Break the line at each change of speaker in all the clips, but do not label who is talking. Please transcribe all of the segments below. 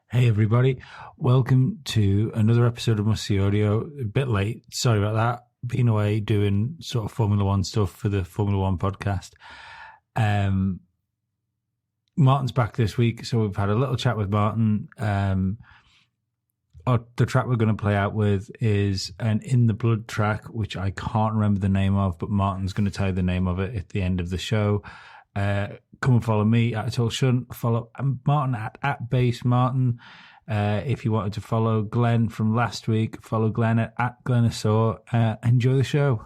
Hey everybody, welcome to another episode of Must See Audio. A bit late, sorry about that. Been away doing sort of Formula One stuff for the Formula One podcast. Martin's back this week, so we've had a little chat with Martin. The track we're going to play out with is an In the Blood track, which I can't remember the name of, but Martin's going to tell you the name of it at the end of the show. Come and follow me at Talk Shunt. Follow Martin at Base Martin. If you wanted to follow Glenn from last week, follow Glenn at Glennasaur. Enjoy the show.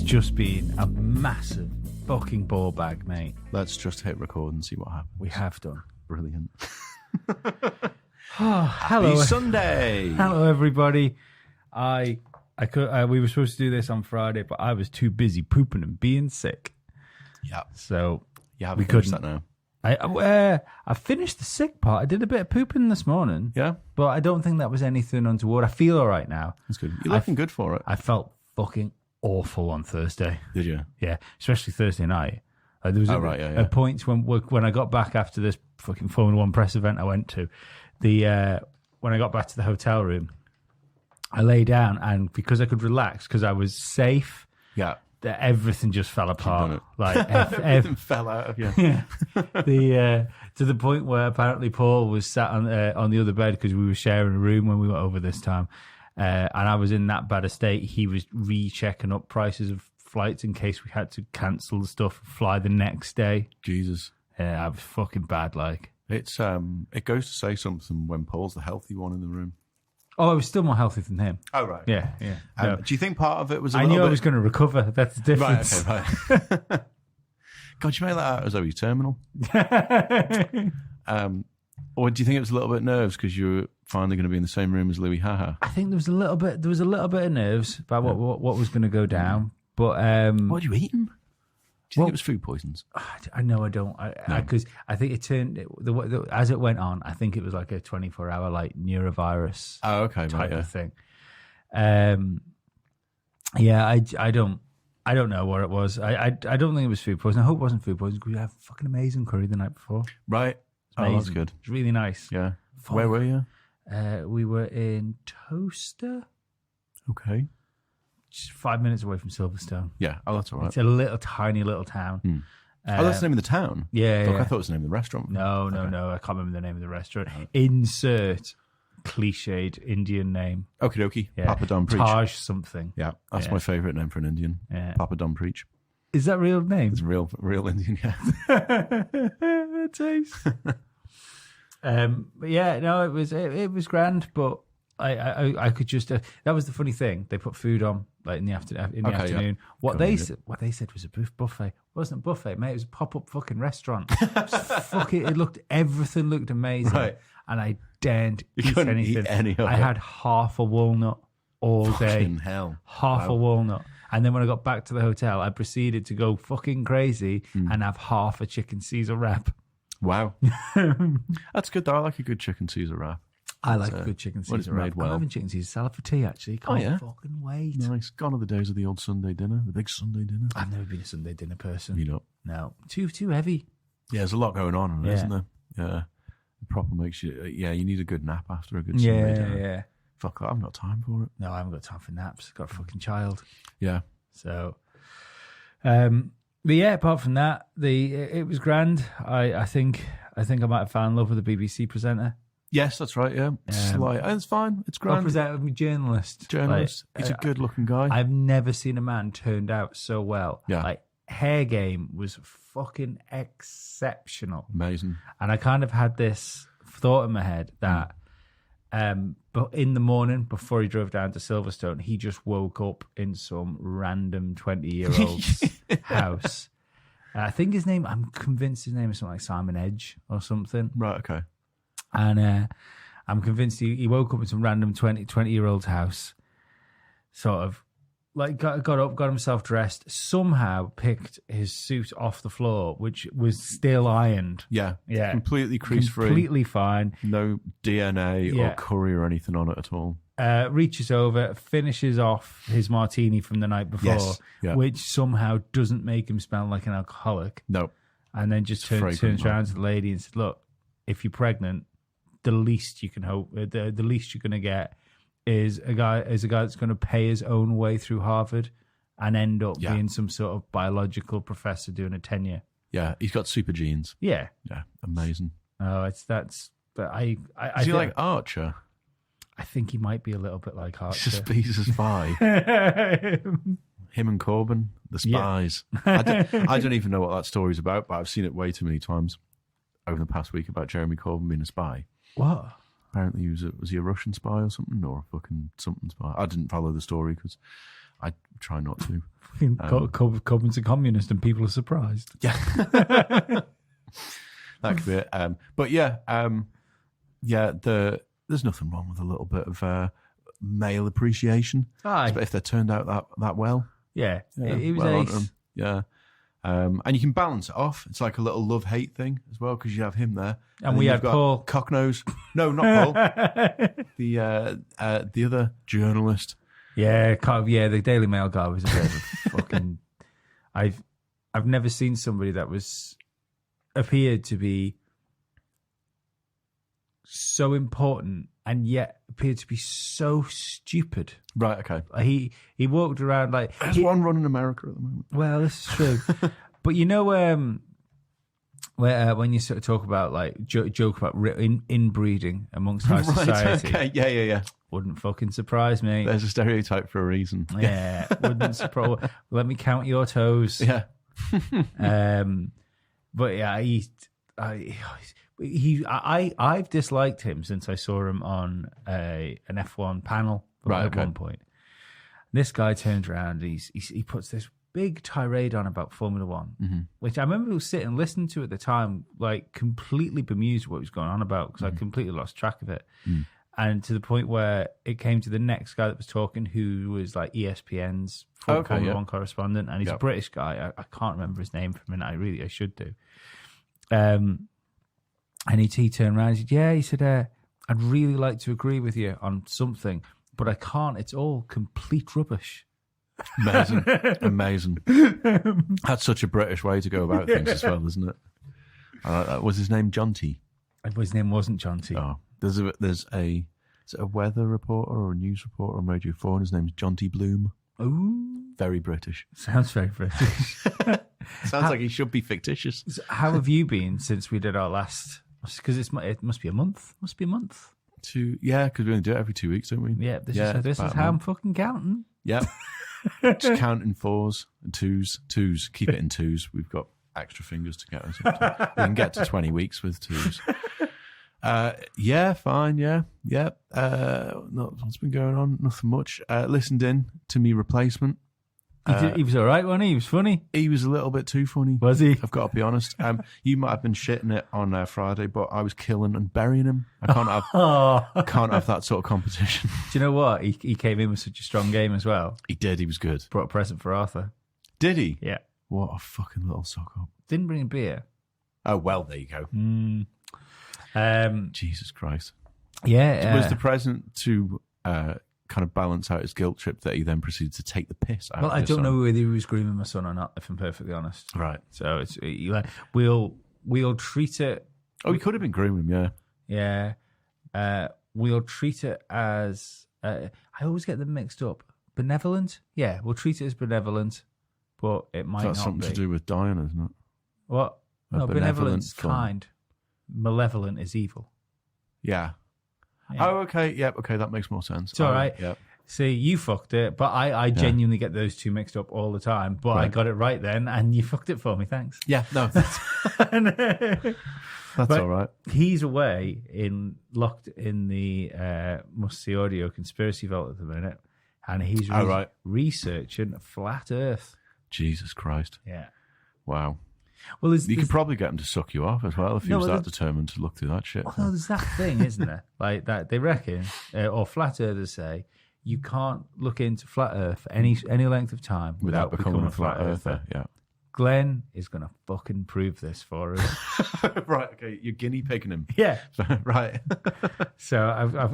Just been a massive fucking ball bag, mate.
Let's just hit record and see what happens.
We have done.
Brilliant.
Hello,
Happy Sunday.
Hello, everybody. We were supposed to do this on Friday, but I was too busy pooping and being sick.
Yeah.
So
you haven't finished that now.
I finished the sick part. I did a bit of pooping this morning.
Yeah.
But I don't think that was anything untoward. I feel all right now.
That's good. You're looking good for it.
I felt fucking awful on Thursday.
Did you?
Yeah, especially Thursday night. There was a point when I got back after this fucking Formula One press event I went to. When I got back to the hotel room, I lay down, and because I could relax, because I was safe, everything just fell apart. Like
everything fell out of you.
Yeah. To the point where apparently Paul was sat on the other bed because we were sharing a room when we went over this time. And I was in that bad a state. He was rechecking up prices of flights in case we had to cancel the stuff and fly the next day.
Jesus.
Yeah, I was fucking bad, like.
It's it goes to say something when Paul's the healthy one in the room.
Oh, I was still more healthy than him.
Oh, right.
Yeah. No.
Do you think part of it was
I knew I was going to recover. That's the difference.
Right, okay, right. God, you made that out as though you're terminal. Or do you think it was a little bit nerves because you were finally going to be in the same room as Louis Haha?
I think there was a little bit of nerves about what was going to go down. But
what had you eaten? Do you think it was food poisons?
I know I don't. Because I think it turned as it went on. I think it was like a 24-hour like neurovirus.
Oh, okay,
type of thing. Yeah, I don't know what it was. I don't think it was food poisoning. I hope it wasn't food poisoning because we had fucking amazing curry the night before.
Right. Oh, that's good.
It's really nice.
Yeah. Where were you?
We were in Toaster.
Okay.
Just 5 minutes away from Silverstone.
Yeah. Oh, that's all right.
It's a tiny little town.
That's the name of the town?
Yeah.
I thought it was the name of the restaurant.
No. I can't remember the name of the restaurant. Insert cliched Indian name.
Okie dokie.
Yeah.
Papa Don Preach.
Taj something.
Yeah. That's my favourite name for an Indian.
Yeah.
Papa Don Preach.
Is that real name?
It's real Indian, yeah.
Taste. But yeah, no, it was grand, but I could just that was the funny thing. They put food on like in the afternoon.
Yeah.
What they said was a buffet. It wasn't a buffet, mate. It was a pop-up fucking restaurant. Everything looked amazing,
right.
And I daren't eat
couldn't
anything.
Eat any of
I
it.
had half a walnut all day.
Fucking hell.
Half a walnut. And then when I got back to the hotel, I proceeded to go fucking crazy and have half a chicken Caesar wrap.
Wow. That's good, though. I like a good chicken Caesar wrap.
I like a good chicken Caesar wrap.
Made well.
I'm having chicken Caesar salad for tea, actually. Can't fucking wait.
Nice. Gone are the days of the old Sunday dinner, the big Sunday dinner.
I've never been a Sunday dinner person.
You know?
No. Too heavy.
Yeah, there's a lot going on, isn't there? Yeah. It proper makes you... Yeah, you need a good nap after a good Sunday dinner.
Yeah.
Fuck, I haven't got time for it.
No, I haven't got time for naps. I've got a fucking child.
Yeah.
So... but yeah, apart from that, it was grand. I think I might have found love with the BBC presenter.
Yes, that's right. Yeah, it's fine. It's grand.
Presenter, journalist.
He's a good-looking guy.
I've never seen a man turned out so well.
Yeah,
like hair game was fucking exceptional,
amazing.
And I kind of had this thought in my head that But in the morning, before he drove down to Silverstone, he just woke up in some random 20-year-old's house. I think his name, I'm convinced his name is something like Simon Edge or something.
Right, okay.
And I'm convinced he woke up in some random 20-year-old's house, sort of like got up, got himself dressed, somehow picked his suit off the floor, which was still ironed.
Yeah.
Yeah.
Completely crease-free.
Completely fine.
No DNA
Yeah.
or curry or anything on it at all.
Reaches over, finishes off his martini from the night before,
Yes. Yeah.
which somehow doesn't make him smell like an alcoholic.
No.
And then just
fragrant,
turns
man.
around to the lady and said, "Look, if you're pregnant, the least you can hope, the least you're going to get is a guy that's going to pay his own way through Harvard and end up
Yeah.
being some sort of biological professor doing a tenure."
Yeah. He's got super genes.
Yeah.
Yeah. Amazing.
Oh, but I
Is he
think,
like Archer?
I think he might be a little bit like Archer.
He's a spy. Him and Corbyn, the spies. I don't even know what that story's about, but I've seen it way too many times over the past week about Jeremy Corbyn being a spy.
What?
Apparently, was he a Russian spy or something, or a fucking something spy? I didn't follow the story because I try not to.
Corbyn's a communist and people are surprised.
Yeah, that could be it. But yeah, there's nothing wrong with a little bit of male appreciation.
Aye.
But if they're turned out that well,
Yeah. He was
well on
ace.
them. Yeah. And you can balance it off. It's like a little love-hate thing as well because you have him there,
And
then
we
you've
had
got
Paul.
Cocknose. No, not Paul. The other journalist.
Yeah, the Daily Mail guy was a bit of a fucking. I've never seen somebody that appeared to be so important and yet appeared to be so stupid.
Right. Okay.
He walked around like
There's one running America at the moment.
Well, this is true, but you know where when you sort of talk about like joke about inbreeding amongst our society,
Okay. Yeah.
wouldn't fucking surprise me.
There's a stereotype for a reason.
Yeah, wouldn't surprise. Let me count your toes.
Yeah.
But yeah, I've disliked him since I saw him on an F1 panel at one point. This guy turns around, he puts this big tirade on about Formula One, which I remember sitting and listening to at the time, like completely bemused what he was going on about because I completely lost track of it. And to the point where it came to the next guy that was talking, who was like ESPN's Formula One correspondent, and he's a British guy. I can't remember his name for a minute. I should do. And he turned around and said, "Yeah," he said, "I'd really like to agree with you on something, but I can't. It's all complete rubbish."
Amazing. That's such a British way to go about things as well, isn't it? Was his name John T?
His name wasn't John T.
Oh, there's a weather reporter or a news reporter on Radio 4, and his name's John T. Bloom.
Ooh,
Very British.
sounds very British.
Sounds like he should be fictitious.
So how have you been since we did our last? Because it must be a month. Must be a month.
Yeah, because we only do it every 2 weeks, don't we?
Yeah, this is
about a
how I'm
month.
fucking counting.
Yeah. Just counting fours and twos. Keep it in twos. We've got extra fingers to get us up to. We can get to 20 weeks with twos. Yeah, fine. Yeah. What's been going on? Nothing much. Listened in to me replacement.
He was all right, wasn't he? He was funny.
He was a little bit too funny.
Was he?
I've got to be honest. You might have been shitting it on Friday, but I was killing and burying him. I can't have that sort of competition.
Do you know what? He came in with such a strong game as well.
He did. He was good.
Brought a present for Arthur.
Did he?
Yeah.
What a fucking little sock up.
Didn't bring a beer.
Oh, well, there you go. Jesus Christ.
Yeah.
Was the present to kind of balance out his guilt trip that he then proceeded to take the piss out
Well,
of
I
his
don't
son?
know whether he was grooming my son or not, if I'm perfectly honest.
Right.
So it's we'll treat it.
Oh, he could have been grooming him, yeah.
Yeah. We'll treat it as I always get them mixed up. Benevolent? Yeah, we'll treat it as benevolent, but it might
That's
not
something
be.
to do with Diana, isn't it?
What? No,
benevolent
benevolent's
fun.
kind. Malevolent is evil.
Yeah.
Yeah.
Oh, okay. Yep. Okay, that makes more sense.
It's all right.
Yep.
See, you fucked it, but I genuinely get those two mixed up all the time. But I
Right.
got it right then, and you fucked it for me. Thanks.
Yeah. No, that's
But
all right.
He's away locked in the Must See Audio conspiracy vault at the minute, and he's
Oh, right.
researching flat Earth.
Jesus Christ.
Yeah.
Wow.
Well,
You could probably get them to suck you off as well if you was that determined to look through that shit.
Well, there's that thing, isn't there? Like that they reckon, or flat earthers say, you can't look into flat Earth for any length of time without becoming a flat earther.
Yeah.
Glenn is going to fucking prove this for us.
Right, okay, you're guinea pigging him.
Yeah.
Right.
So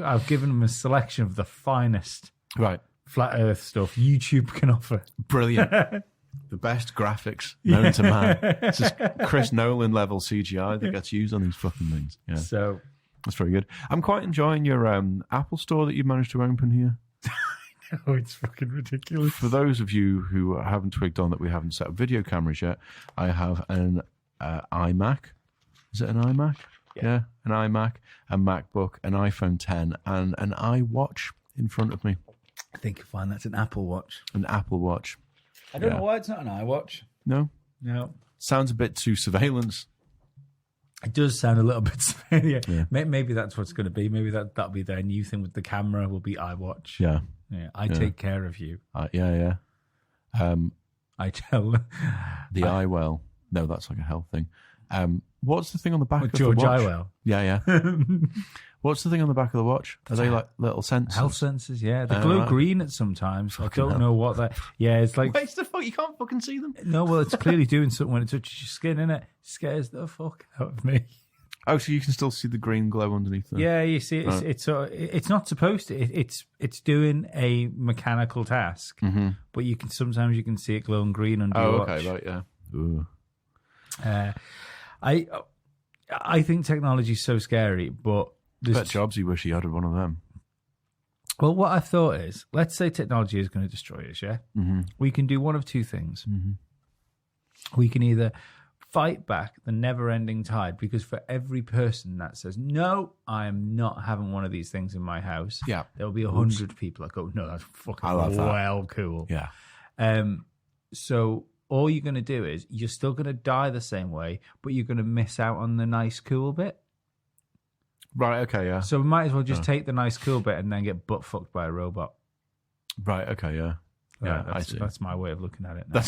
I've given him a selection of the finest
Right.
flat Earth stuff YouTube can offer.
Brilliant. The best graphics known to man. It's just Chris Nolan level CGI that gets used on these fucking things. Yeah.
So
That's very good. I'm quite enjoying your Apple store that you managed to open here.
oh, it's fucking ridiculous.
For those of you who haven't twigged on that we haven't set up video cameras yet, I have an iMac. Is it an iMac? Yeah, an iMac, a MacBook, an iPhone 10, and an iWatch in front of me.
I think you'll find that's an Apple Watch.
An Apple Watch.
I don't know why it's not an iWatch.
No?
No.
Sounds a bit too surveillance.
It does sound a little bit familiar.
Yeah.
Maybe that's what's going to be. Maybe that'll be their new thing with the camera will be iWatch.
Yeah.
Yeah. I take care of you.
Yeah.
I tell
The iWell. No, that's like a health thing. What's the thing on the back of
George
the watch?
Iwell.
Yeah. What's the thing on the back of the watch? Are they like little sensors?
Health sensors, yeah. They glow green at sometimes.
Fucking
I don't
hell.
know what that. Yeah, it's like.
Wait, the fuck? You can't fucking see them.
No, well, it's clearly doing something when it touches your skin, innit? Scares the fuck out of me.
Oh, so you can still see the green glow underneath them?
Yeah, you see, it's not supposed to. It's doing a mechanical task, but sometimes you can see it glowing green under your watch.
Okay, right, yeah. Ooh.
I think technology is so scary, but
I bet Jobsy wish he had one of them.
well, what I thought is, let's say technology is going to destroy us. Yeah, we can do one of two things. We can either fight back the never-ending tide, because for every person that says no, I am not having one of these things in my house,
Yeah.
there'll be 100 people that go, no, that's fucking
I love that.
well cool.
Yeah.
So all you're going to do is you're still going to die the same way, but you're going to miss out on the nice cool bit.
Right, okay, yeah.
So we might as well just take the nice cool bit and then get butt fucked by a robot.
Right, okay, yeah. Yeah, I see.
That's my way of looking at it now.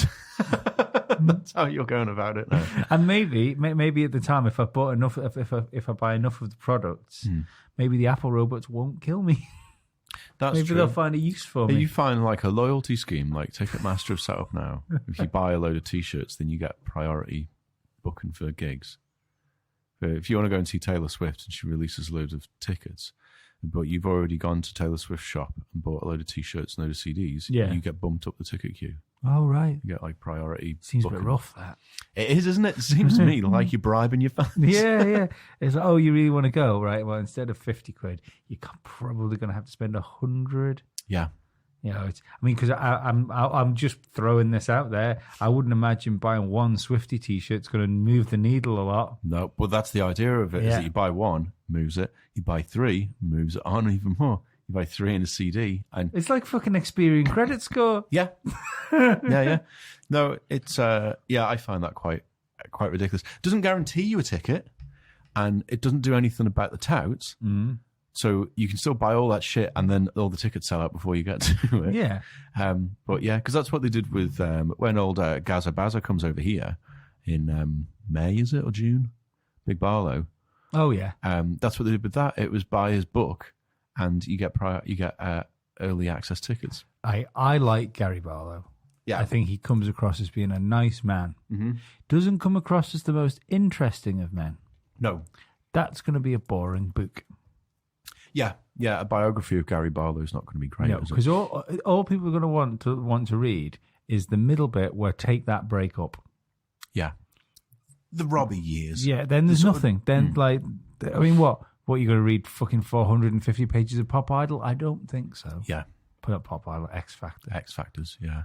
That's how you're going about it now.
And maybe at the time, if I bought enough, if I buy enough of the products, maybe the Apple robots won't kill me.
That's
maybe
true.
they'll find a use for me.
You find like a loyalty scheme, like Ticketmaster have set up now. If you buy a load of T-shirts, then you get priority booking for gigs. If you want to go and see Taylor Swift and she releases loads of tickets, but you've already gone to Taylor Swift's shop and bought a load of T-shirts and a load of CDs, you get bumped up the ticket queue.
Oh, right.
You get like priority.
Seems
booking.
a bit rough, that.
It is, isn't it? It seems to me like you're bribing your fans.
Yeah. It's like, oh, you really want to go, right? Well, instead of 50 quid, you're probably going to have to spend 100.
Yeah.
You know, because I'm just throwing this out there. I wouldn't imagine buying one Swiftie T-shirt's going to move the needle a lot.
No, but that's the idea of it, is that you buy one, moves it. You buy three, moves it on even more. You buy three in a CD. And
it's like fucking Experian credit score.
Yeah. Yeah. No, it's, I find that quite ridiculous. It doesn't guarantee you a ticket, and it doesn't do anything about the touts. So you can still buy all that shit, and then all the tickets sell out before you get to it.
Yeah.
But yeah, because that's what they did with when old Gaza Baza comes over here in May, is it, or June? Big Barlow.
Oh yeah.
That's what they did with that. It was buy his book, and you get early access tickets.
I like Gary Barlow.
Yeah,
I think he comes across as being a nice man. Doesn't come across as the most interesting of men.
No.
That's going to be a boring book.
Yeah, a biography of Gary Barlow is not going to be great.
No, because all people are going to want to read is the middle bit where Take That break up.
Yeah, the Robbie years.
Yeah, then there's nothing. Then what are you going to read? Fucking 450 pages of Pop Idol? I don't think so.
Yeah,
put up Pop Idol, X
Factors. Yeah,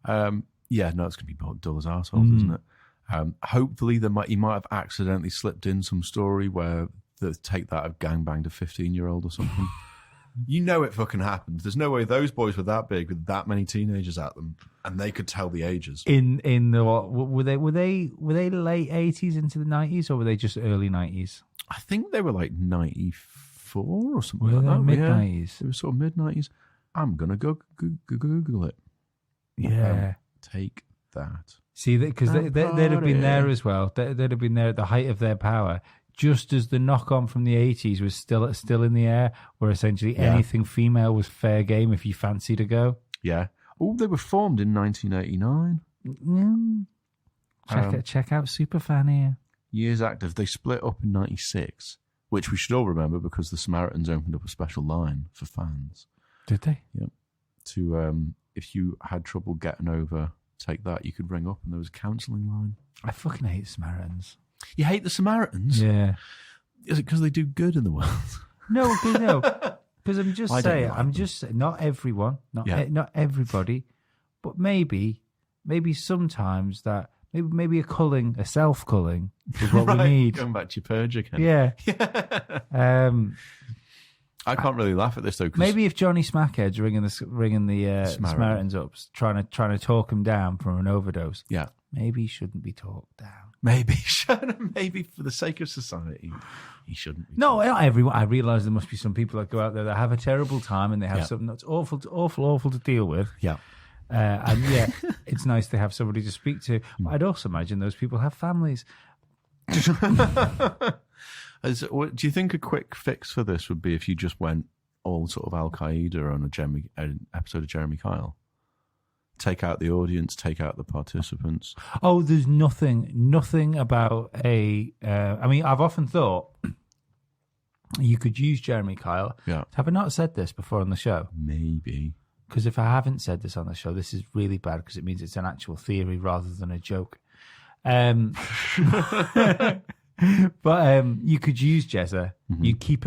no, it's going to be dull as arseholes, isn't it? Hopefully, he might have accidentally slipped in some story where they take that of gangbanged a 15-year-old or something. You know it fucking happened. There's no way those boys were that big with that many teenagers at them, and they could tell the ages.
In the what were they late 80s into the 90s, or were they just early 90s?
I think they were like 94 or something
Were
like
they
that.
mid 90s?
It was sort of mid 90s. I'm gonna go Google it.
Yeah.
Take That.
See, because they'd have been there as well. They'd have been there at the height of their power, just as the knock-on from the 80s was still in the air, where essentially anything female was fair game if you fancy to go.
Yeah. Oh, they were formed in 1989.
Check out Superfan here.
Years active. They split up in 96, which we should all remember because the Samaritans opened up a special line for fans.
Did they?
Yep. To if you had trouble getting over, take that. You could ring up, and there was a counselling line.
I fucking hate Samaritans.
You hate the Samaritans?
Yeah.
Is it because they do good in the world?
No. Because I'm just saying. I'm just saying, not everyone, not everybody, but maybe sometimes that. Maybe a self-culling is what we need.
Going back to your purge again.
Yeah.
I can't really laugh at this though.
Maybe if Johnny Smackhead's ringing the Samaritans up, trying to talk him down from an overdose.
Yeah.
Maybe he shouldn't be talked down.
Maybe for the sake of society, he shouldn't be.
No, not everyone. I realise there must be some people that go out there that have a terrible time and they have something that's awful to deal with.
Yeah.
And it's nice to have somebody to speak to. But I'd also imagine those people have families.
Do you think a quick fix for this would be if you just went all sort of Al Qaeda on an episode of Jeremy Kyle? Take out the audience, take out the participants.
Oh, there's nothing about I mean, I've often thought you could use Jeremy Kyle.
Yeah.
Have I not said this before on the show?
Maybe.
Because if I haven't said this on the show, this is really bad because it means it's an actual theory rather than a joke. But you could use Jezza. Mm-hmm. You'd keep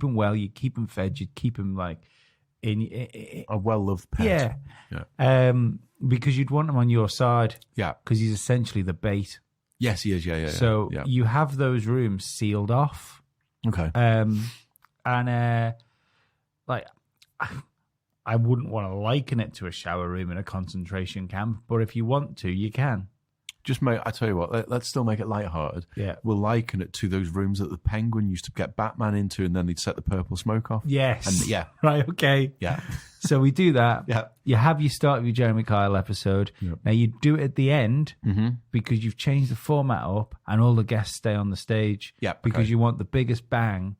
him well. You'd keep him fed. You'd keep him like in
a well-loved pet.
Yeah. Because you'd want him on your side.
Yeah.
Because he's essentially the bait.
Yes, he is. Yeah.
So you have those rooms sealed off.
Okay.
I wouldn't want to liken it to a shower room in a concentration camp, but if you want to, you can.
I tell you what, let's still make it lighthearted.
Yeah.
We'll liken it to those rooms that the Penguin used to get Batman into and then they'd set the purple smoke off.
Yes.
And
Right, okay.
Yeah.
So we do that.
Yeah.
You have your start of your Jeremy Kyle episode.
Yep.
Now you do it at the end because you've changed the format up and all the guests stay on the stage.
Yeah.
Because you want the biggest bang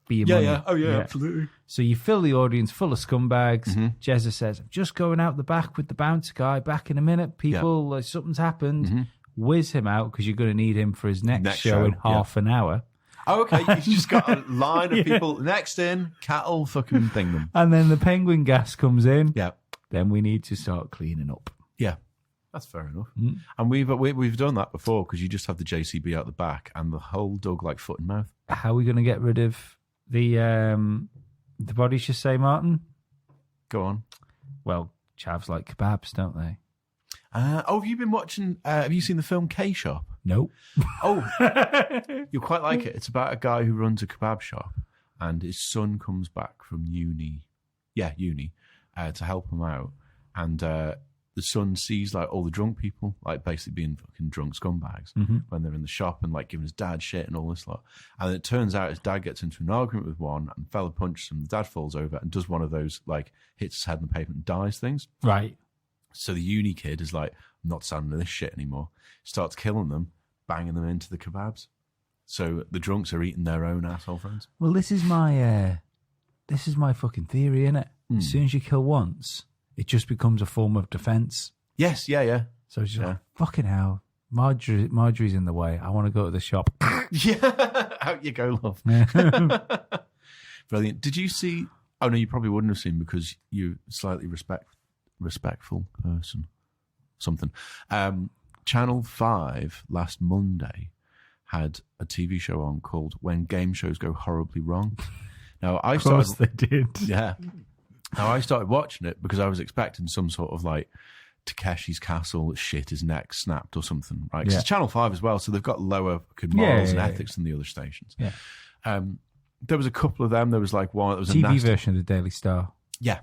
for your money.
Yeah. Oh, yeah, absolutely.
So you fill the audience full of scumbags. Jezza says, I'm just going out the back with the bouncer guy. Back in a minute, people. Something's happened. Whiz him out because you're going to need him for his next show in half an hour.
Oh, okay. He's just got a line of people. Next in, cattle fucking thing them.
And then the Penguin gas comes in.
Yeah.
Then we need to start cleaning up.
Yeah. That's fair enough. And we've done that before because you just have the JCB out the back and the whole dog like foot and mouth.
How are we going to get rid of the body chassé, Martin?
Go on.
Well, chavs like kebabs, don't they?
Have you been watching? Have you seen the film K-Shop?
Nope.
Oh, you'll quite like it. It's about a guy who runs a kebab shop, and his son comes back from uni. Yeah, uni, to help him out, and the son sees like all the drunk people, like basically being fucking drunk scumbags when they're in the shop and like giving his dad shit and all this lot. And it turns out his dad gets into an argument with one, and the fella punches him. The dad falls over and does one of those like hits his head on the pavement and dies things.
Right.
So the uni kid is like, I'm not standing to this shit anymore. Starts killing them, banging them into the kebabs. So the drunks are eating their own asshole friends.
Well, this is my fucking theory, innit? As soon as you kill once, it just becomes a form of defense.
Yes, yeah.
So it's just like, fucking hell, Marjorie's in the way. I want to go to the shop.
Yeah, out you go, love. Brilliant. Did you see? Oh no, you probably wouldn't have seen because you're slightly respectful person. Something. Channel 5 last Monday had a TV show on called When Game Shows Go Horribly Wrong. Now I started.
Of course they did.
Yeah. Now I started watching it because I was expecting some sort of like Takeshi's Castle shit, his neck snapped or something, right? Because it's Channel 5 as well, so they've got lower morals and ethics than the other stations.
Yeah.
There was a couple of them. There was like one. There was
TV
a nasty
version of the Daily Star.
Yeah.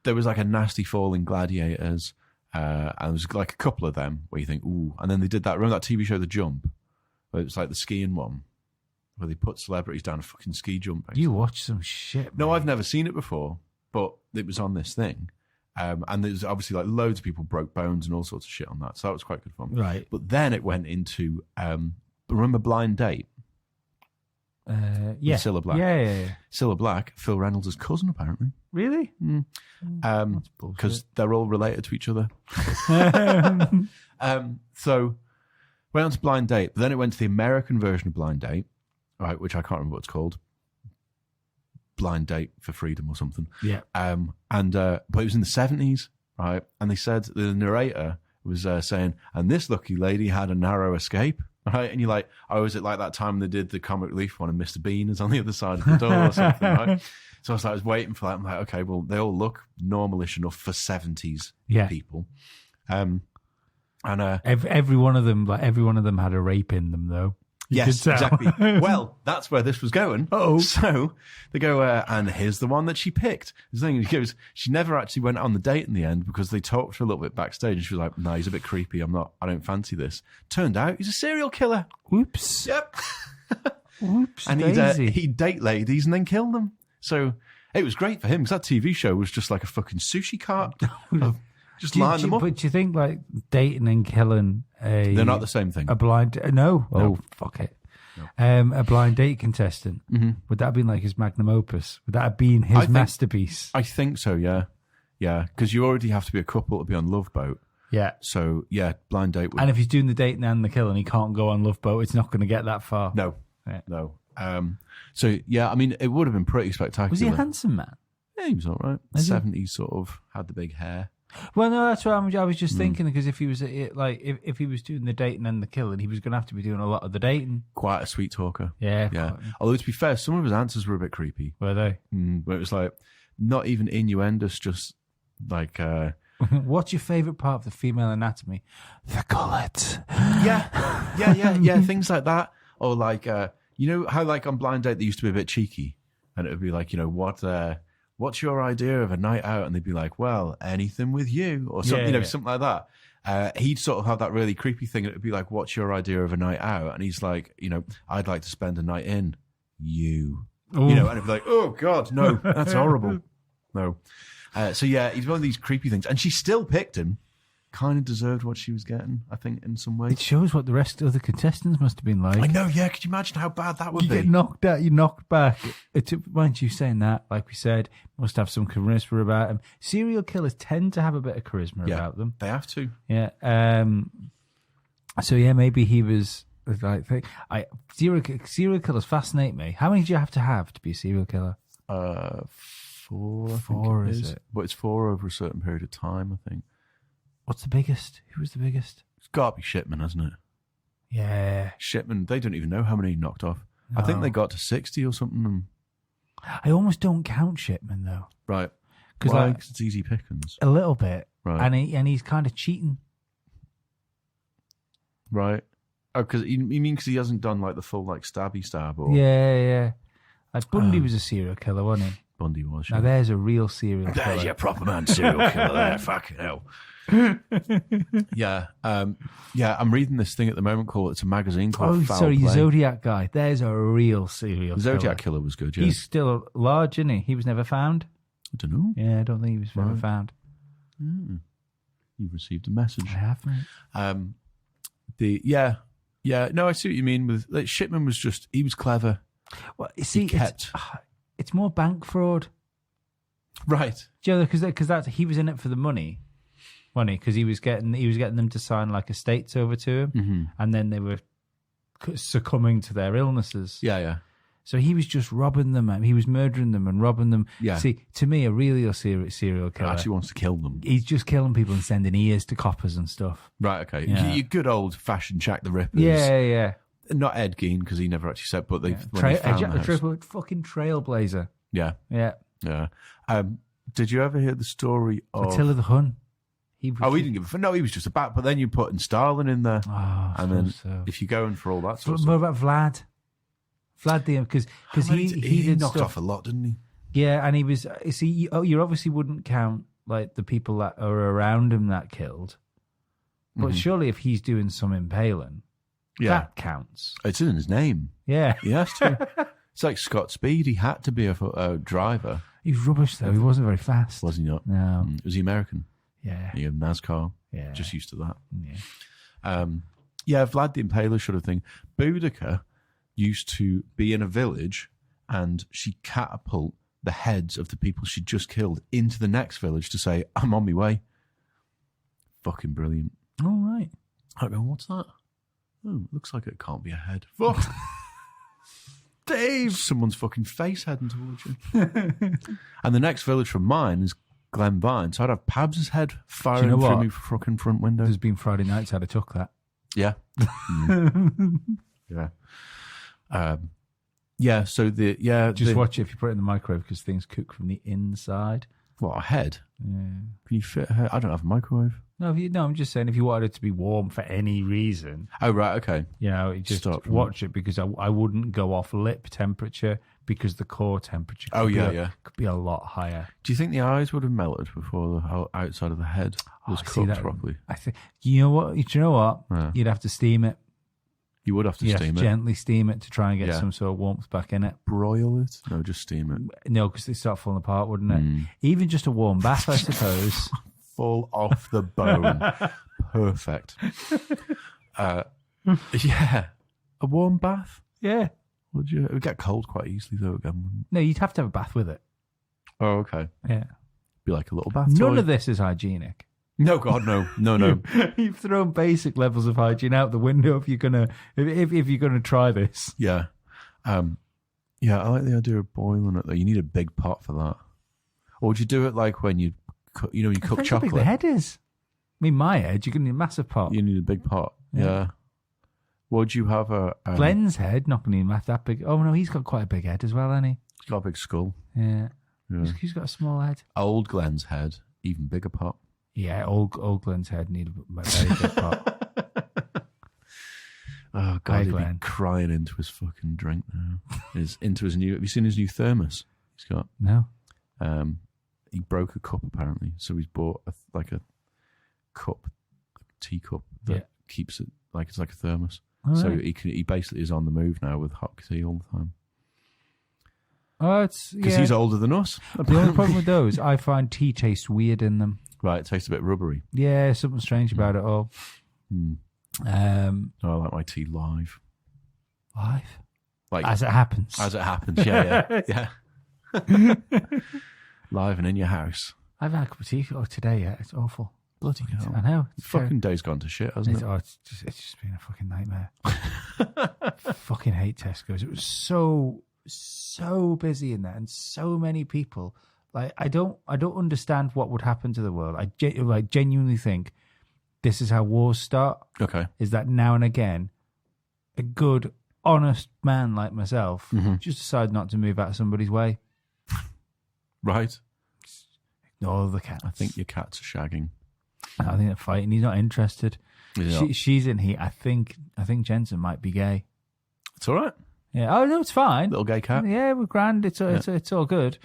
There was like a nasty fall in Gladiators, and there was like a couple of them where you think, ooh. And then they did that. Remember that TV show, The Jump, where it was like the skiing one, where they put celebrities down a fucking ski jump. Basically.
You watch some shit.
No, I've never seen it before, but it was on this thing, And there's obviously like loads of people broke bones and all sorts of shit on that. So that was quite good fun.
Right.
But then it went into, remember Blind Date?
Yeah.
Cilla Black.
Yeah.
Cilla Black, Phil Reynolds' cousin, apparently.
Really?
Because they're all related to each other. So went on to Blind Date, but then it went to the American version of Blind Date, right, which I can't remember what it's called. Blind Date for Freedom or something.
Yeah.
But it was in the 70s, right? And they said the narrator was saying, and this lucky lady had a narrow escape, right? And you're like, oh, is it like that time they did the comic relief one and Mr. Bean is on the other side of the door or something, right? So I was waiting for that. I'm like, okay, well, they all look normalish enough for 70s people. And
every one of them had a rape in them, though.
Yes, exactly. Well, that's where this was going.
Uh-oh.
So they go, and here's the one that she picked. The thing goes, she never actually went on the date in the end because they talked for a little bit backstage, and she was like, "No, he's a bit creepy. I don't fancy this." Turned out he's a serial killer.
Whoops.
Yep.
Whoops.
And he'd date ladies and then kill them. So it was great for him because that TV show was just like a fucking sushi cart. Just line them up.
But do you think like dating and killing
they're not the same thing.
A blind no. Oh fuck it. No. A blind date contestant.
Mm-hmm.
Would that have been like his magnum opus? Would that have been his masterpiece?
I think so. Yeah. Because you already have to be a couple to be on Love Boat.
Yeah.
So yeah, Blind Date.
And if he's doing the dating and the killing, he can't go on Love Boat. It's not going to get that far.
No.
Yeah.
No. So yeah, I mean, it would have been pretty spectacular.
Was he a handsome man?
Yeah, he was all right. 70s sort of had the big hair.
Well, no, that's what I was just thinking, because if he was like if he was doing the dating and the killing, he was going to have to be doing a lot of the dating.
Quite a sweet talker.
Yeah.
Although to be fair, some of his answers were a bit creepy.
Were they?
Where it was like not even innuendous, just like.
What's your favourite part of the female anatomy? The gullet.
Yeah. Things like that, or like you know how like on Blind Date they used to be a bit cheeky, and it would be like, you know, what's your idea of a night out? And they'd be like, well, anything with you, or something, something like that. He'd sort of have that really creepy thing. It would be like, what's your idea of a night out? And he's like, you know, I'd like to spend a night in you. Ooh. You know, and it'd be like, oh God, no, that's horrible. No. So yeah, he's one of these creepy things. And she still picked him. Kind of deserved what she was getting, I think, in some ways.
It shows what the rest of the contestants must have been like.
I know, yeah. Could you imagine how bad that would be?
You get knocked out, you knocked back. Mind you saying that, like we said, must have some charisma about him. Serial killers tend to have a bit of charisma about them.
They have to.
Yeah. So yeah, maybe he was like, serial killers fascinate me. How many do you have to be a serial killer?
4. I
think
it
is it?
But it's 4 over a certain period of time, I think.
What's the biggest? Who was the biggest?
It's got to be Shipman, hasn't it?
Yeah.
Shipman, they don't even know how many he knocked off.
No.
I think they got to 60 or something.
I almost don't count Shipman, though.
Right.
Because
like, it's easy pickings.
A little bit.
Right.
And he's kind of cheating.
Right. Oh, because you mean because he hasn't done like the full like stabby stab? Or...
Yeah. Like Bundy was a serial killer, wasn't he?
Bundy was.
Now there's a real serial killer.
There's your proper man serial killer there. Fucking hell. Yeah. I'm reading this thing at the moment it's a magazine called Foul Play.
Zodiac guy. There's a real serial killer.
Zodiac killer was good, yeah.
He's still large, isn't he? He was never found.
I don't know.
Yeah, I don't think he was ever found.
You've received a message.
I haven't.
No, I see what you mean. With like, Shipman was he was clever.
Well, see, it's more bank fraud,
right?
Because he was in it for the money, because he was getting them to sign like estates over to him, and then they were succumbing to their illnesses.
Yeah.
So he was just robbing them. He was murdering them and robbing them.
Yeah.
See, to me, a real serial killer
actually wants to kill them.
He's just killing people and sending ears to coppers and stuff.
Right. Okay.
Yeah.
You good old fashioned Jack the Rippers.
Yeah.
Not Ed Gein, because he never actually said, but they
Jack the Ripper, fucking trailblazer.
Yeah. Did you ever hear the story of
Attila the Hun?
He didn't give a no. He was just a bat. But then you're putting Stalin in there, and then if you're going for all that sort of stuff.
What about Vlad? Because he
knocked
stuff
off a lot, didn't he?
Yeah, and he was. See, you obviously wouldn't count like the people that are around him that killed, but surely if he's doing some impaling, that counts.
It's in his name.
Yeah,
he has to. It's like Scott Speed. He had to be a driver.
He was rubbish though. He wasn't very fast.
Was he not?
No.
Was he American?
Yeah.
Yeah, NASCAR.
Yeah.
Just used to that.
Yeah.
Yeah, Vlad the Impaler sort of thing. Boudica used to be in a village and she'd catapult the heads of the people she'd just killed into the next village to say, I'm on my way. Fucking brilliant.
All right.
I go, what's that? Oh, it looks like it can't be a head. Fuck. Dave! Someone's fucking face heading towards you. And the next village from mine is Glenvine, so I'd have Pabs' head firing through
what?
me fucking front window.
There's been Friday nights I'd have took that.
Yeah. Yeah. Yeah, so
Just watch it if you put it in the microwave because things cook from the inside.
What, a head?
Yeah.
Can you fit a head? I don't have a microwave.
No, I'm just saying if you wanted it to be warm for any reason,
Oh, right, okay.
you know, you just
Stop from
watch it because I wouldn't go off lip temperature because the core temperature could be a lot higher.
Do you think the eyes would have melted before the whole outside of the head was
I see
cooked
that.
properly?
I think you know what?
Yeah.
You'd have to steam it.
You would have to
You'd
steam
have to
it.
gently steam it to try and get
Yeah.
some sort of warmth back in it.
Broil it? No, just steam it.
No, because they start falling apart, wouldn't it? Even just a warm bath, I suppose.
Full off the bone. Perfect. Yeah. A warm bath?
Yeah.
Would you? It would get cold quite easily, though, again. Wouldn't
No, you'd have to have a bath with it.
it? Oh, okay.
Yeah.
Be like a little bath
None
toy.
of this is hygienic.
No, God, no. No.
You've thrown basic levels of hygiene out the window if you're gonna try this.
Yeah. Yeah, I like the idea of boiling it, though. You need a big pot for that. Or would you do it like when you cook, when you cook
Depends how big
chocolate?
the head is. I mean, my head, you're gonna need a massive pot.
You need a big pot. Yeah. Would you have a...
Glenn's head, not gonna need that big. Oh no, he's got quite a big head as well, hasn't he?
He's got a big skull.
Yeah.
Yeah.
He's got a small head.
Old Glenn's head, even bigger pot.
Yeah, old Glenn's head need a very big pot.
Oh, God,
Hi,
he'd
Glenn.
be crying into his fucking drink now. Into his new... Have you seen his new thermos he's got?
No.
He broke a cup, apparently. So he's bought a cup, teacup that keeps it... Like it's like a thermos.
All
So
right.
he basically is on the move now with hot tea all the time.
Oh, it's
Because he's older than us.
The only problem with those, I find tea tastes weird in them.
Right, it tastes a bit rubbery.
Yeah, something strange about it all.
Oh, I like my tea live.
Live?
Like
As it happens.
As it happens, yeah. Yeah. Live and in your house.
I've had a cup of tea today, yeah. It's awful.
Bloody hell.
I know. It's
Fucking day's gone to shit, hasn't it?
it's just been a fucking nightmare. Fucking hate Tesco's. It was so busy in there and so many people. Like I don't understand what would happen to the world. I genuinely think this is how wars start.
Okay.
Is that now and again a good, honest man like myself just decide not to move out of somebody's way.
Right.
Ignore the cats.
I think your cats are shagging.
I think they're fighting. He's not interested.
Is he not?
She's in heat. I think Jensen might be gay.
It's all right.
Yeah. Oh no, it's fine.
Little gay cat.
Yeah, we're grand. It's all good.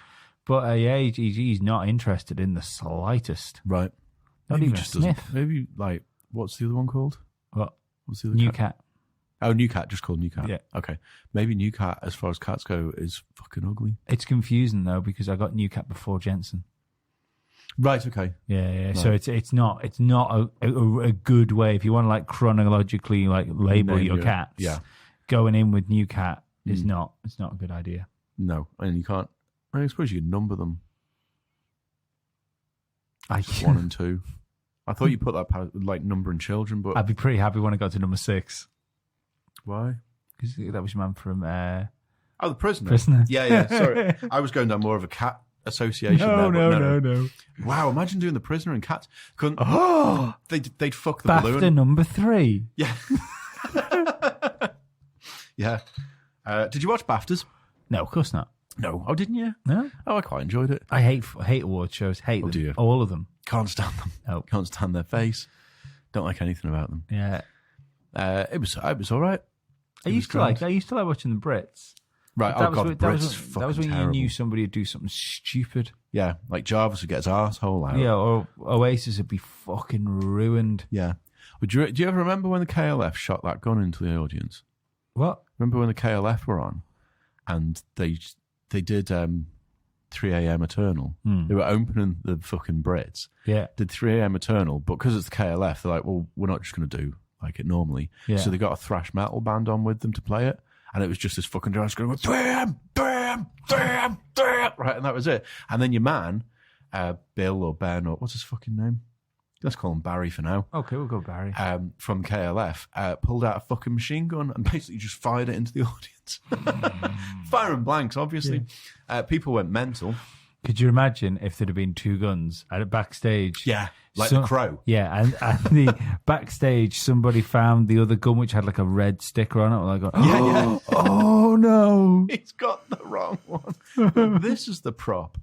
But he's not interested in the slightest.
Right.
Not
Maybe
even
he
a
just doesn't.
sniff.
Maybe, like, what's the other one called?
What?
What's the other
New
cat?
cat.
Oh, New Cat, just called New Cat.
Yeah.
Okay. Maybe New Cat, as far as cats go, is fucking ugly.
It's confusing though because I got New Cat before Jensen.
Right, okay.
Yeah.
Right.
So it's not a good way if you want to like chronologically like label
Name
your
your-
cats.
yeah.
Going in with New Cat is not. It's not a good idea.
No. And you can't... I suppose you can number them. 1 and 2. I thought you put that like numbering children, but
I'd be pretty happy when I got to number 6
why?
because that was your man from.
Oh, the prisoner.
Prisoner.
Yeah. Sorry, I was going down more of a cat association. there, but
no.
Wow, imagine doing the prisoner and cats. Couldn't,
Oh,
they'd fuck the
BAFTA
balloon.
number 3.
Yeah. Yeah. Did you watch BAFTAs?
No, of course not.
No. Oh, didn't you?
No,
Oh, I quite enjoyed it.
I hate award shows. Hate them.
do you?
All of them.
Can't stand them.
No.
Can't stand their face. Don't like anything about them.
Yeah.
It was all right.
I
It was
used to like
grand.
watching the Brits.
Right.
That
Oh God,
was
Brits.
that was when
terrible.
you knew somebody would do something stupid.
Yeah, like Jarvis would get his arsehole out.
Yeah, or Oasis would be fucking ruined.
Yeah. Do you ever remember when the KLF shot that gun into the audience?
What?
Remember when the KLF were on, and they did 3 a.m. Eternal. They were opening the fucking Brits.
Yeah.
Did 3 a.m. Eternal, but because it's the KLF, they're like, well, we're not just going to do like it normally.
Yeah.
So they got a thrash metal band on with them to play it. And it was just this fucking drum going, 3 a.m., 3 a.m., 3 a.m., 3 a.m. Right, and that was it. And then your man, Bill or Ben or what's his fucking name? Let's call him Barry for now.
Okay, we'll go Barry.
From KLF, pulled out a fucking machine gun and basically just fired it into the audience. Firing blanks, obviously. Yeah. People went mental.
Could you imagine if there'd have been two guns at a backstage?
Yeah, like the Crow.
Yeah, and the backstage, somebody found the other gun which had like a red sticker on it. Like, oh no,
he's got the wrong one. This is the prop.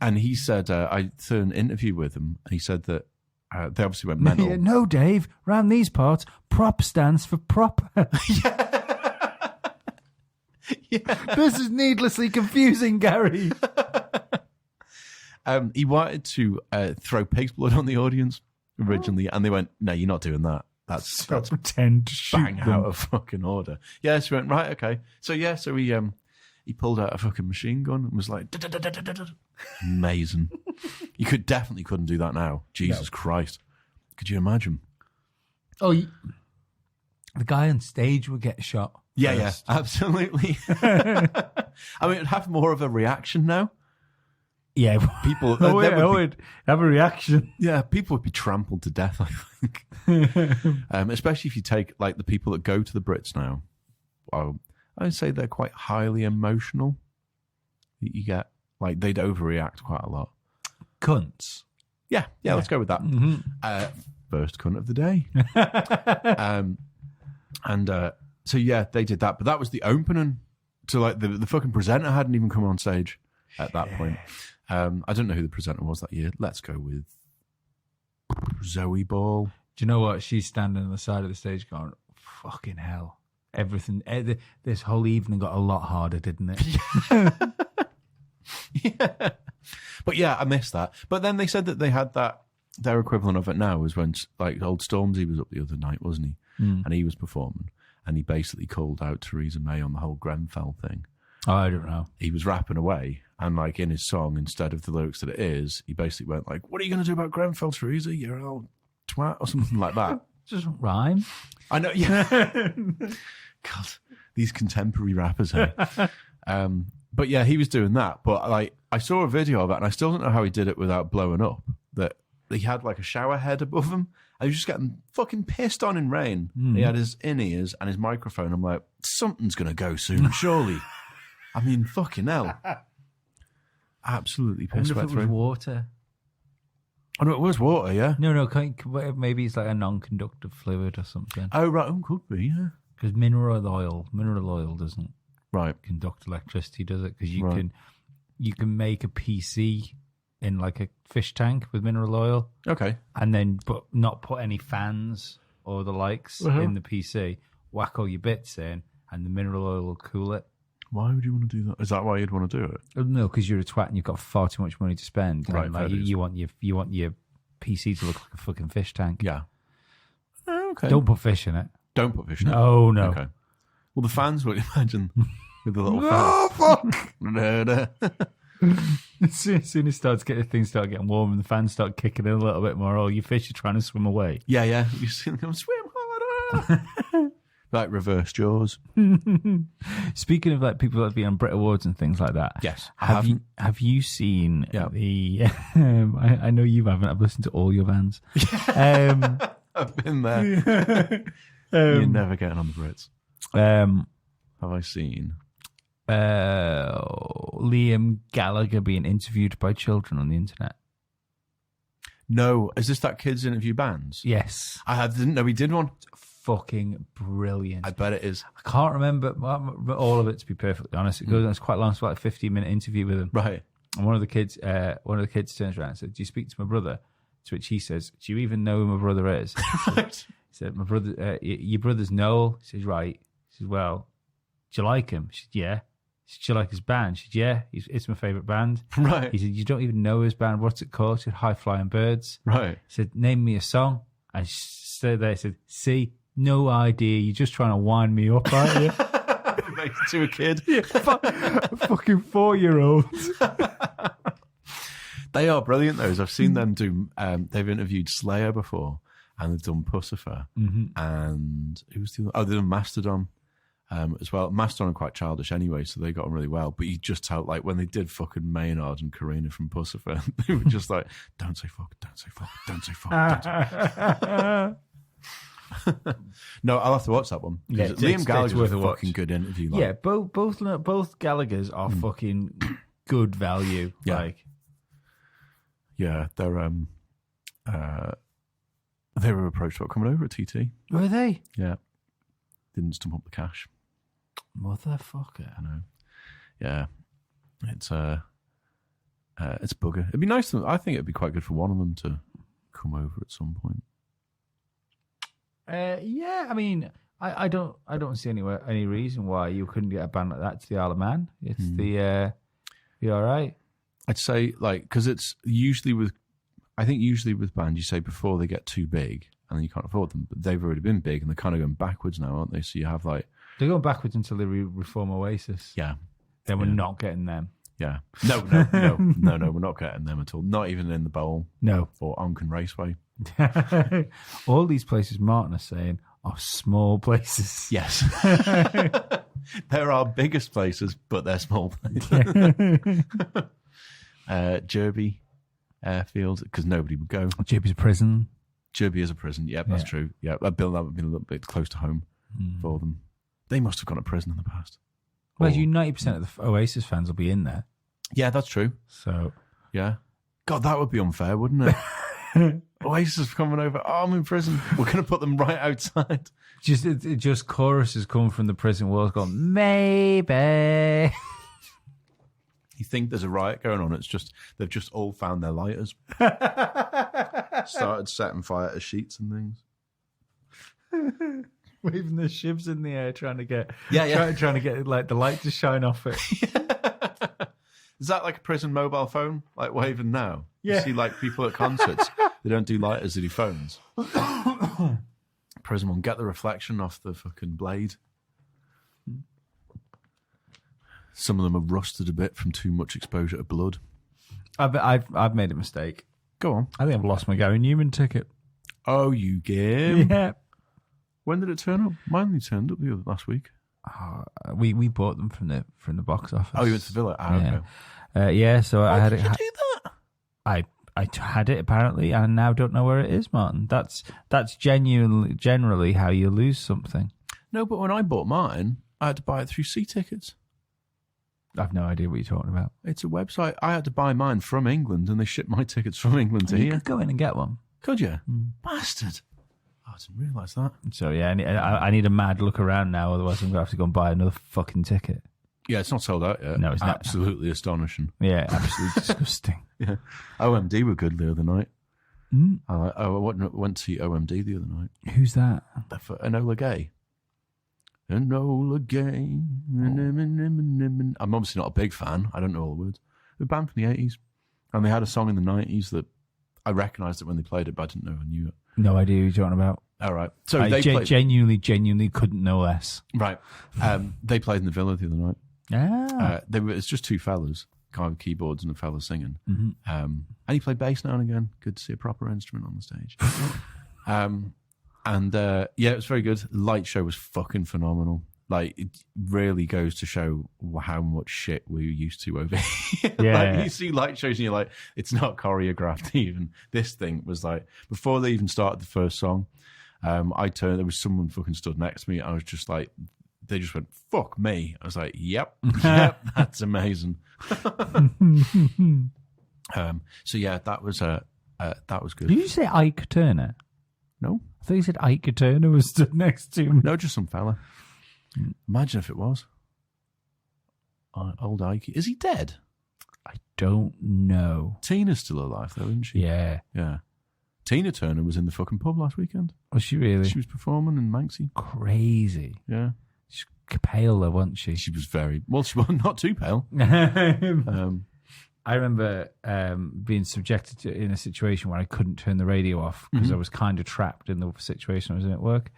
And he said, I did an interview with him, and he said that they obviously went mental.
No, Dave, round these parts, prop stands for prop. Yeah. This is needlessly confusing, Gary.
He wanted to throw pig's blood on the audience originally, and they went, no, you're not doing that. That's
pretend to shoot
bang
them.
out of fucking order. Yeah, so we went, right, okay. So he pulled out a fucking machine gun and was like, amazing. You definitely couldn't do that now. Jesus Christ. Could you imagine?
Oh, the guy on stage would get shot.
Yeah, absolutely. I mean, it'd have more of a reaction now.
Yeah.
People
would have a reaction.
Yeah, people would be trampled to death, I think. Especially if you take, like, the people that go to the Brits now. Well, I'd say they're quite highly emotional. You get, like, they'd overreact quite a lot.
Cunts.
Yeah, let's go with that.
Mm-hmm.
First cunt of the day. So, yeah, they did that. But that was the opening. So, like, the fucking presenter hadn't even come on stage at that point. I don't know who the presenter was that year. Let's go with Zoe Ball.
Do you know what? She's standing on the side of the stage going, fucking hell. Everything, this whole evening got a lot harder, didn't it?
Yeah. But yeah, I missed that. But then they said that they had that, their equivalent of it now was when, like, old Stormzy was up the other night, wasn't he? And he was performing. And he basically called out Theresa May on the whole Grenfell thing.
Oh, I don't know.
He was rapping away. And, like, in his song, instead of the lyrics that it is, he basically went, like, what are you going to do about Grenfell, Theresa? You're an old twat, or something like that.
Just rhyme.
I know, yeah. God, these contemporary rappers, hey? But yeah, he was doing that. But, like, I saw a video of it, and I still don't know how he did it without blowing up. That he had, like, a shower head above him. I was just getting fucking pissed on in rain. He had his in-ears and his microphone. I'm like, something's going to go soon, surely. I mean, fucking hell. Absolutely pissed.
I wonder if it was water.
Oh, no, it was water, yeah?
No, maybe it's like a non-conductive fluid or something.
Oh, right. Oh, could be, yeah.
Because mineral oil doesn't conduct electricity, does it? Because you can make a PC in like a fish tank with mineral oil. Okay. And then but not put any fans or the likes in the PC. Whack all your bits in and the mineral oil will cool it.
Why would you want to do that? Is that why you'd want to do it?
No, because you're a twat and you've got far too much money to spend.
Right.
And, like, you want your PC to look like a fucking fish tank.
Yeah. Okay.
Don't put fish in it.
Don't put fish in it?
No.
Okay. Well, the fans would imagine with the little
fuck! As soon as things start getting warm and the fans start kicking in a little bit more, your fish are trying to swim away.
Yeah. You see them swim harder. Like reverse Jaws.
Speaking of, like, people that be on Brit Awards and things like that.
Yes.
Have you seen the? I know you haven't. I've listened to all your bands.
I've been there. You're never getting on the Brits. Have I seen
Liam Gallagher being interviewed by children on the internet?
No. Is this that kids interview bands?
Yes.
Didn't know he did one.
Fucking brilliant.
I bet it is.
I can't remember all of it, to be perfectly honest. It's quite long. It's like a 15-minute interview with him.
Right.
And one of the kids turns around and said, "Do you speak to my brother?" To which he says, "Do you even know who my brother is?" He said, "My brother, your brother's Noel." He says, "Right." He says, "Well, do you like him?" She said, "Yeah." He said, "Do you like his band?" She said, "Yeah, it's my favourite band."
Right.
He said, "You don't even know his band. What's it called?" She said, "High Flying Birds."
Right.
He said, "Name me a song." And she stood there and said, "See, no idea. You're just trying to wind me up, aren't you?"
to a kid.
Fucking 4-year-olds.
They are brilliant, those. I've seen them do. They've interviewed Slayer before, and they've done Pussifer, and who was the other? Oh, they've done Mastodon as well. Mastodon are quite childish anyway, so they got on really well. But you just tell, like, when they did fucking Maynard and Karina from Pussifer, they were just like, "Don't say fuck, don't say fuck, don't say fuck." Don't say fuck. No, I'll have to watch that one.
Yeah,
Liam Gallagher's
worth
a
a watch.
fucking good interview. Like.
Yeah, both Gallaghers are fucking good value.
Yeah.
Like,
Yeah, they were approached about coming over at TT.
were they?
Yeah, didn't stump up the cash.
Motherfucker.
I know. Yeah, it's bugger. It'd be nice. I think it'd be quite good for one of them to come over at some point.
Yeah, I mean, I don't see any reason why you couldn't get a band like that to the Isle of Man. It's be all right.
I'd say, like, because it's usually with bands, you say before they get too big and then you can't afford them, but they've already been big and they're kind of going backwards now, aren't they? So you have like
They're going backwards until they reform Oasis.
yeah,
Then we're not getting them.
yeah, no, we're not getting them at all. Not even in the Bowl
No.
or Onken Raceway.
All these places Martin is saying are small places.
Yes, there are biggest places, but they're small places. Derby Airfield, because nobody would go.
JP's prison.
Derby is a prison. Yep, that's true. Yeah, that would be a little bit close to home for them. They must have gone to prison in the past.
Well, 90% of the Oasis fans will be in there.
Yeah, that's true.
So,
Yeah. God, that would be unfair, wouldn't it? Oasis coming over. Oh, I'm in prison. We're going to put them right outside.
just choruses come from the prison walls going, maybe.
You think there's a riot going on. It's just, they've just all found their lighters. Started setting fire to sheets and things.
Waving their shivs in the air, trying to get trying to get like the light to shine off it.
Is that like a prison mobile phone, like waving now?
Yeah.
You see, like people at concerts, they don't do lighters, they do phones. Prison one, get the reflection off the fucking blade. Some of them are rusted a bit from too much exposure to blood.
I've made a mistake.
Go on.
I think I've lost my Gary Newman ticket.
Oh, you game?
Yeah.
When did it turn up? Mine only turned up last week.
We bought them from the box office.
Oh, you went to Villa? Okay.
Yeah. So I had
Did
it.
you do that?
I had it apparently, and I now don't know where it is, Martin. That's generally how you lose something.
No, but when I bought mine, I had to buy it through C-Tickets.
I've no idea what you're talking about.
It's a website. I had to buy mine from England, and they shipped my tickets from England to
You
here.
could go in and get one.
Could you? Bastard. Oh, I didn't realise that.
So yeah, I need a mad look around now. Otherwise, I'm gonna have to go and buy another fucking ticket.
Yeah, it's not sold out yet.
No, it's not.
Absolutely astonishing.
Yeah, absolutely disgusting.
Yeah. OMD were good the other night.
Mm.
I went to see OMD the other night.
Who's that?
Enola Gay. Enola Gay. I'm obviously not a big fan. I don't know all the words. They're a band from the 80s. And they had a song in the 90s that I recognised it when they played it, but I didn't know I knew it.
No idea who you're talking about.
All right. So
I
they played...
genuinely couldn't know less.
Right. They played in the Villa the other night.
Ah.
It's just two fellas, kind of keyboards and a fella singing.
Mm-hmm.
And he played bass now and again. Good to see a proper instrument on the stage. Yeah, it was very good. Light show was fucking phenomenal. Like, it really goes to show how much shit we're used to over here.
Yeah.
Like, you see light shows and you're like, it's not choreographed even. This thing was like, before they even started the first song, I turned, there was someone fucking stood next to me. I was just like, they just went, fuck me. I was like, yep, that's amazing. So yeah, that was good.
Did you say Ike Turner?
No.
I thought you said Ike Turner was stood next to him.
No, just some fella. Imagine if it was. Old Ike. Is he dead?
I don't know.
Tina's still alive, though, isn't she?
Yeah.
Yeah. Tina Turner was in the fucking pub last weekend.
Was she really?
She was performing in Manxie.
Crazy.
Yeah.
She's pale, though, wasn't she?
She was very... Well, she was not too pale.
I remember being subjected to in a situation where I couldn't turn the radio off because I was kind of trapped in the situation I was in at work.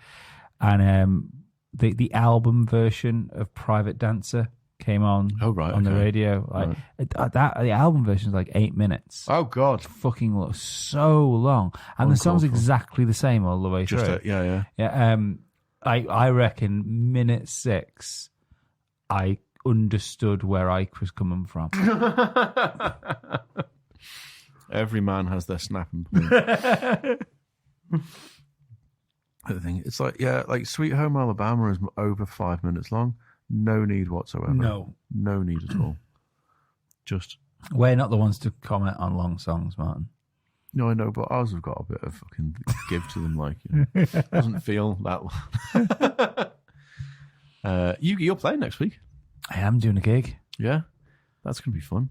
And the album version of Private Dancer came on on the radio. Like the album version is like 8 minutes.
Oh God,
fucking so long, and the song's exactly the same all the way through.
Yeah.
I reckon minute 6, I understood where Ike was coming from.
Every man has their snapping point. The thing, it's like Sweet Home Alabama is over 5 minutes long. No need whatsoever. No need at all. Just
we're not the ones to comment on long songs, Martin.
No, I know, but ours have got a bit of fucking give to them. Like, doesn't feel that long. You're playing next week.
I am doing a gig.
Yeah, that's gonna be fun.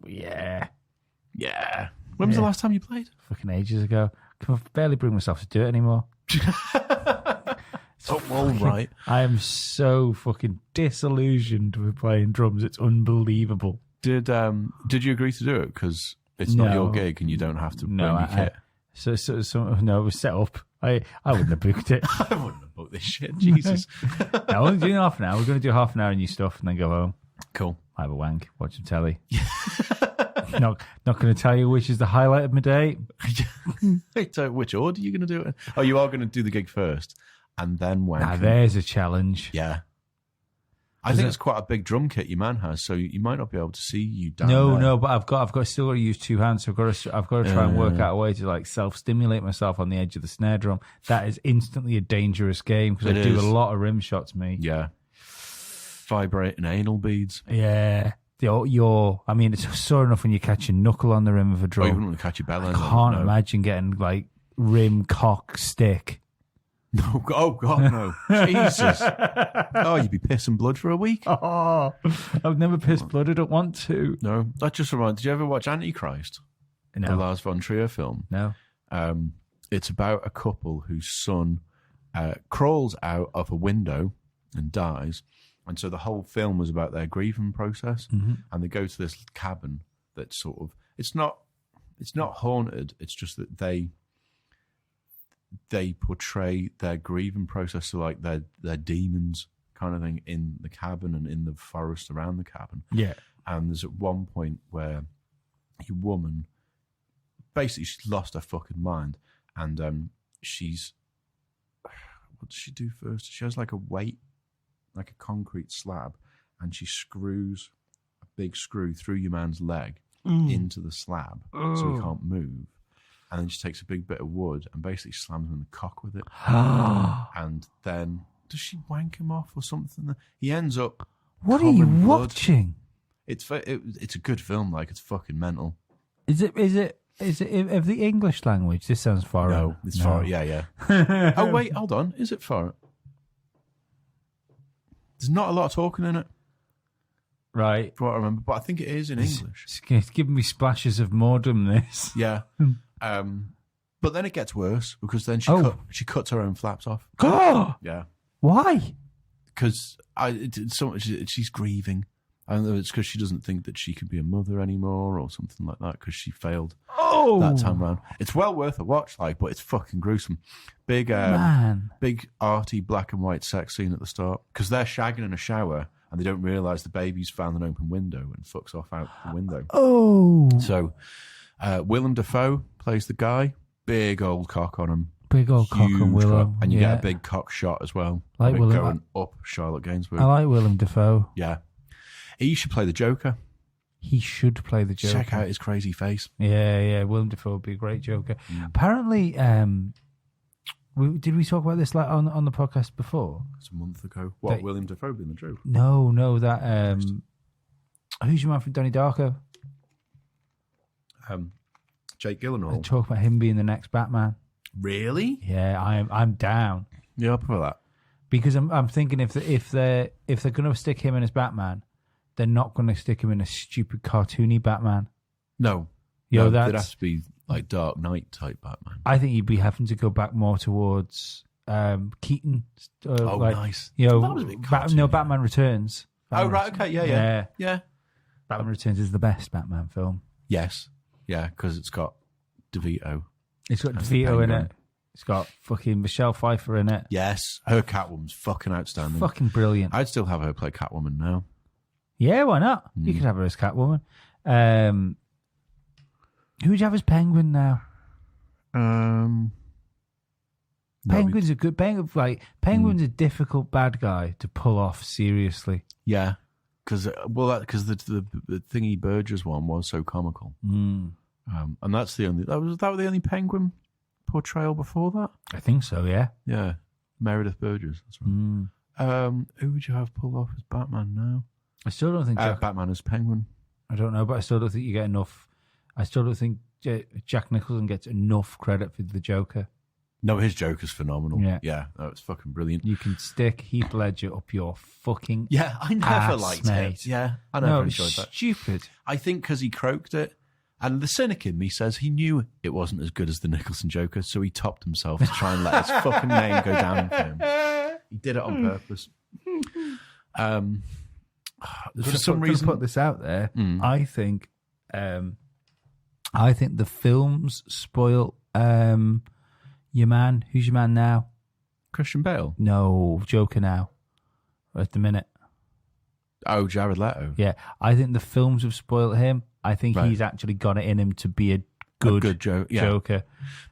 Yeah.
When was the last time you played?
Fucking ages ago. Can barely bring myself to do it anymore.
All right.
I am so fucking disillusioned with playing drums. It's unbelievable.
Did you agree to do it because it's not your gig and you don't have to bring your kit?
So no, it was set up. I wouldn't have booked it.
I wouldn't have booked this shit. Jesus.
No, we're doing half an hour. We're going to do half an hour of new stuff and then go home.
Cool.
I have a wank, watch some telly. Not going to tell you which is the highlight of my day.
Which order are you going to do it in? Oh, you are going to do the gig first and then wank.
Now there's a challenge.
Yeah. I think it's quite a big drum kit your man has, so you might not be able to see you down
No,
there.
but I've still got to use 2 hands, so I've got to try and work out a way to like self-stimulate myself on the edge of the snare drum. That is instantly a dangerous game because I do a lot of rim shots, me.
Yeah. Vibrating anal beads.
Yeah. I mean, it's sore enough when you catch your knuckle on the rim of a drum.
Oh, you wouldn't want to catch your bell.
I can't imagine getting like rim cock stick.
No, oh God, no. Jesus. Oh, you'd be pissing blood for a week.
Oh, I've never pissed blood. I don't want to.
No, that just reminds. Did you ever watch Antichrist?
No.
The Lars von Trier film?
No.
It's about a couple whose son crawls out of a window and dies. And so the whole film was about their grieving process.
Mm-hmm.
And they go to this cabin that's sort of, it's not haunted. It's just that they portray their grieving process, so like their demons kind of thing in the cabin and in the forest around the cabin.
Yeah.
And there's at one point where a woman, basically she's lost her fucking mind, and what does she do first? She has like a weight, like a concrete slab, and she screws a big screw through your man's leg into the slab so he can't move. And then she takes a big bit of wood and basically slams him in the cock with it. And then does she wank him off or something? He ends up.
What are you watching?
It's a good film. Like, it's fucking mental.
Is it of the English language? This sounds far out.
No, it's far. Yeah. Oh wait, hold on. Is it far? There's not a lot of talking in it.
Right.
From what I remember, but I think it is in English.
It's giving me splashes of Mordom, this.
Yeah. But then it gets worse because then she cuts her own flaps off.
God!
Yeah.
Why?
Because she's grieving. I don't know, it's because she doesn't think that she could be a mother anymore or something like that because she failed that time around. It's well worth a watch, but it's fucking gruesome. Big arty black and white sex scene at the start because they're shagging in a shower and they don't realise the baby's found an open window and fucks off out the window.
Oh.
So Willem Dafoe plays the guy. Big old cock on him.
Big old cock on Willem.
And you get a big cock shot as well.
Like Willem.
Going up Charlotte Gainsbourg.
I like Willem Dafoe.
Yeah. He should play the Joker.
He should play the Joker.
Check out his crazy face.
Yeah. Willem Dafoe would be a great Joker. Apparently, did we talk about this on the podcast before?
It's a month ago. What, Willem Dafoe being the Joker?
No, that... who's your man from Donnie Darko?
Jake Gyllenhaal.
I talk about him being the next Batman.
Really?
Yeah, I'm down.
Yeah, I'll prefer that.
Because I'm thinking if they're going to stick him in as Batman, they're not going to stick him in a stupid cartoony Batman.
No. It'd have to be like Dark Knight type Batman.
I think you'd be having to go back more towards Keaton.
Nice.
That
was a bit
Batman Returns.
Right, okay, yeah.
Batman Returns is the best Batman film.
Yes. Yeah, because it's got DeVito.
It's got DeVito in it. It's got fucking Michelle Pfeiffer in it.
Yes, her Catwoman's fucking outstanding.
Fucking brilliant.
I'd still have her play Catwoman now.
Yeah, why not? You could have her as Catwoman. Who would you have as Penguin now? Penguin's a good Penguin's a difficult bad guy to pull off seriously.
Yeah, because the Thingy Burgess one was so comical, and that's the only that was the only Penguin portrayal before that.
I think so. Yeah.
Yeah, Meredith Burgess. That's right. Who would you have pull off as Batman now?
I still don't think
Batman as Penguin.
I don't know, but I still don't think you get enough. I still don't think Jack Nicholson gets enough credit for the Joker.
No, his Joker's phenomenal.
Yeah,
that was fucking brilliant.
You can stick Heath Ledger up your fucking
I never liked
mate.
it. Yeah, I never enjoyed that.
Stupid.
I think because he croaked it, and the cynic in me says he knew it wasn't as good as the Nicholson Joker, so he topped himself to try and let his fucking name go down in fame. He did it on purpose. For some reason,
put this out there. I think the films spoil your man. Who's your man now?
Christian Bale.
No, Joker now. At the minute.
Oh, Jared Leto.
Yeah, I think the films have spoiled him. I think he's actually got it in him to be a good Joker.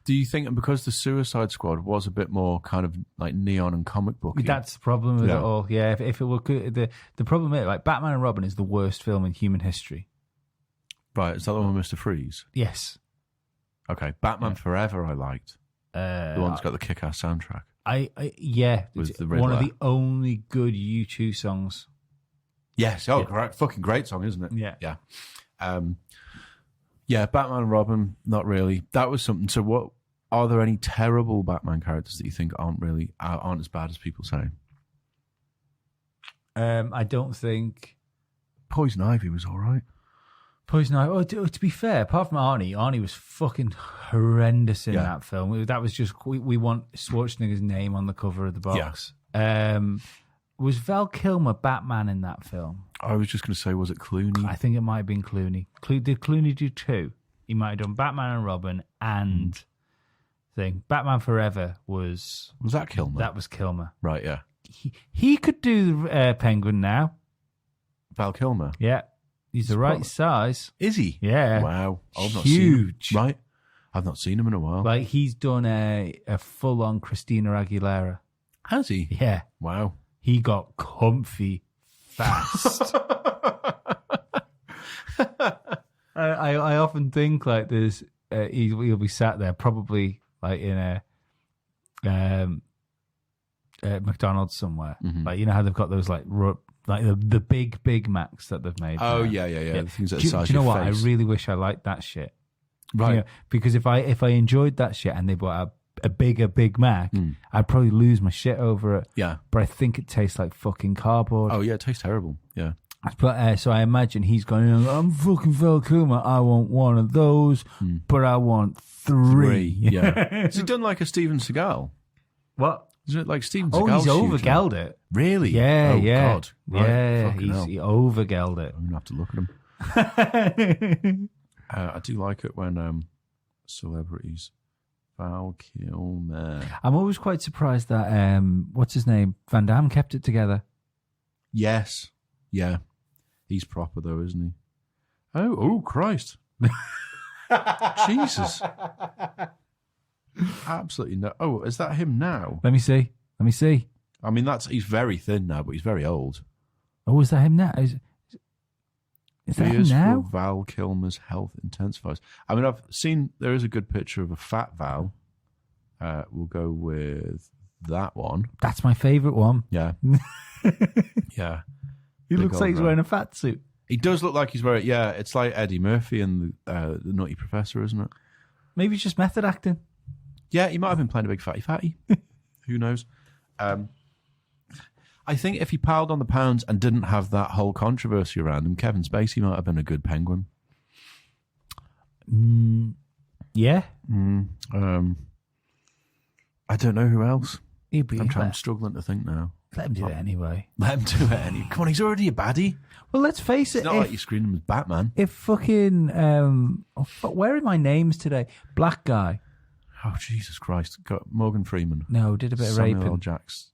Do you think because the Suicide Squad was a bit more kind of like neon and comic booky?
That's the problem with it all. Yeah, if it were good, the problem is like Batman and Robin is the worst film in human history.
Right, is that the one with Mr. Freeze?
Yes.
Okay, Batman Forever I liked. The one that's got the kick-ass soundtrack.
With the one of the only good U2 songs.
Yes, great, fucking great song, isn't it?
Yeah.
Yeah, Batman and Robin, not really. That was something. So what, are there any terrible Batman characters that you think aren't as bad as people say?
I don't think...
Poison Ivy was all right.
Poison Ivy. Oh, to be fair, apart from Arnie was fucking horrendous in that film. That was just we want Schwarzenegger's name on the cover of the box. Yeah. Was Val Kilmer Batman in that film?
I was just going to say, was it Clooney?
I think it might have been Clooney. Did Clooney do two? He might have done Batman and Robin and thing. Batman Forever was
that Kilmer?
That was Kilmer.
Right. Yeah.
He could do Penguin now.
Val Kilmer.
Yeah. He's the right size.
Is he?
Yeah.
Wow. I've not
huge.
Seen him. Right. I've not seen him in a while.
Like he's done a full-on Christina Aguilera.
Has he?
Yeah.
Wow.
He got comfy fast. I often think like there's he'll be sat there probably like in a McDonald's somewhere. Like you know how they've got those like the big Macs that they've made.
Oh yeah. The things that
do
size
you know
your
what?
face.
I really wish I liked that shit.
Right.
You know, because if I enjoyed that shit and they bought a Big Mac, I'd probably lose my shit over it.
Yeah.
But I think it tastes like fucking cardboard.
Oh yeah, it tastes terrible. Yeah.
But so I imagine he's going, I'm fucking Val Kilmer. I want one of those, but I want three.
Yeah. Is it done like a Steven Seagal?
What?
Is it like Steven Seagal?
Oh, he's overgelled it.
Really?
Yeah,
oh,
yeah.
God. Right.
Yeah, he overgelled it.
I'm going to have to look at him. I do like it when celebrities... Val Kilmer.
I'm always quite surprised that, what's his name? Van Damme kept it together.
Yes. Yeah. He's proper though, isn't he? Oh, Christ. Jesus. Absolutely no. Oh, is that him now?
Let me see.
I mean, he's very thin now, but he's very old.
Oh, is that him now? Is that him now?
For Val Kilmer's health intensifies. I mean, I've seen there is a good picture of a fat Val. We'll go with that one.
That's my favourite one.
Yeah. Yeah.
He looks like he's wearing a fat suit.
He does look like he's wearing, yeah, it's like Eddie Murphy and the Nutty Professor, isn't it?
Maybe it's just method acting.
Yeah, he might have been playing a big fatty. Who knows? I think if he piled on the pounds and didn't have that whole controversy around him, Kevin Spacey might have been a good Penguin.
Yeah.
I don't know who else.
I'm
struggling to think now.
Let him do it anyway.
Let him do it anyway. Come on, he's already a baddie.
Well, let's face it.
It's not like you screen him as Batman.
If fucking... where are my names today? Black guy.
Oh, Jesus Christ. Got Morgan Freeman.
No, did a bit of
Samuel L.
raping.
Jackson.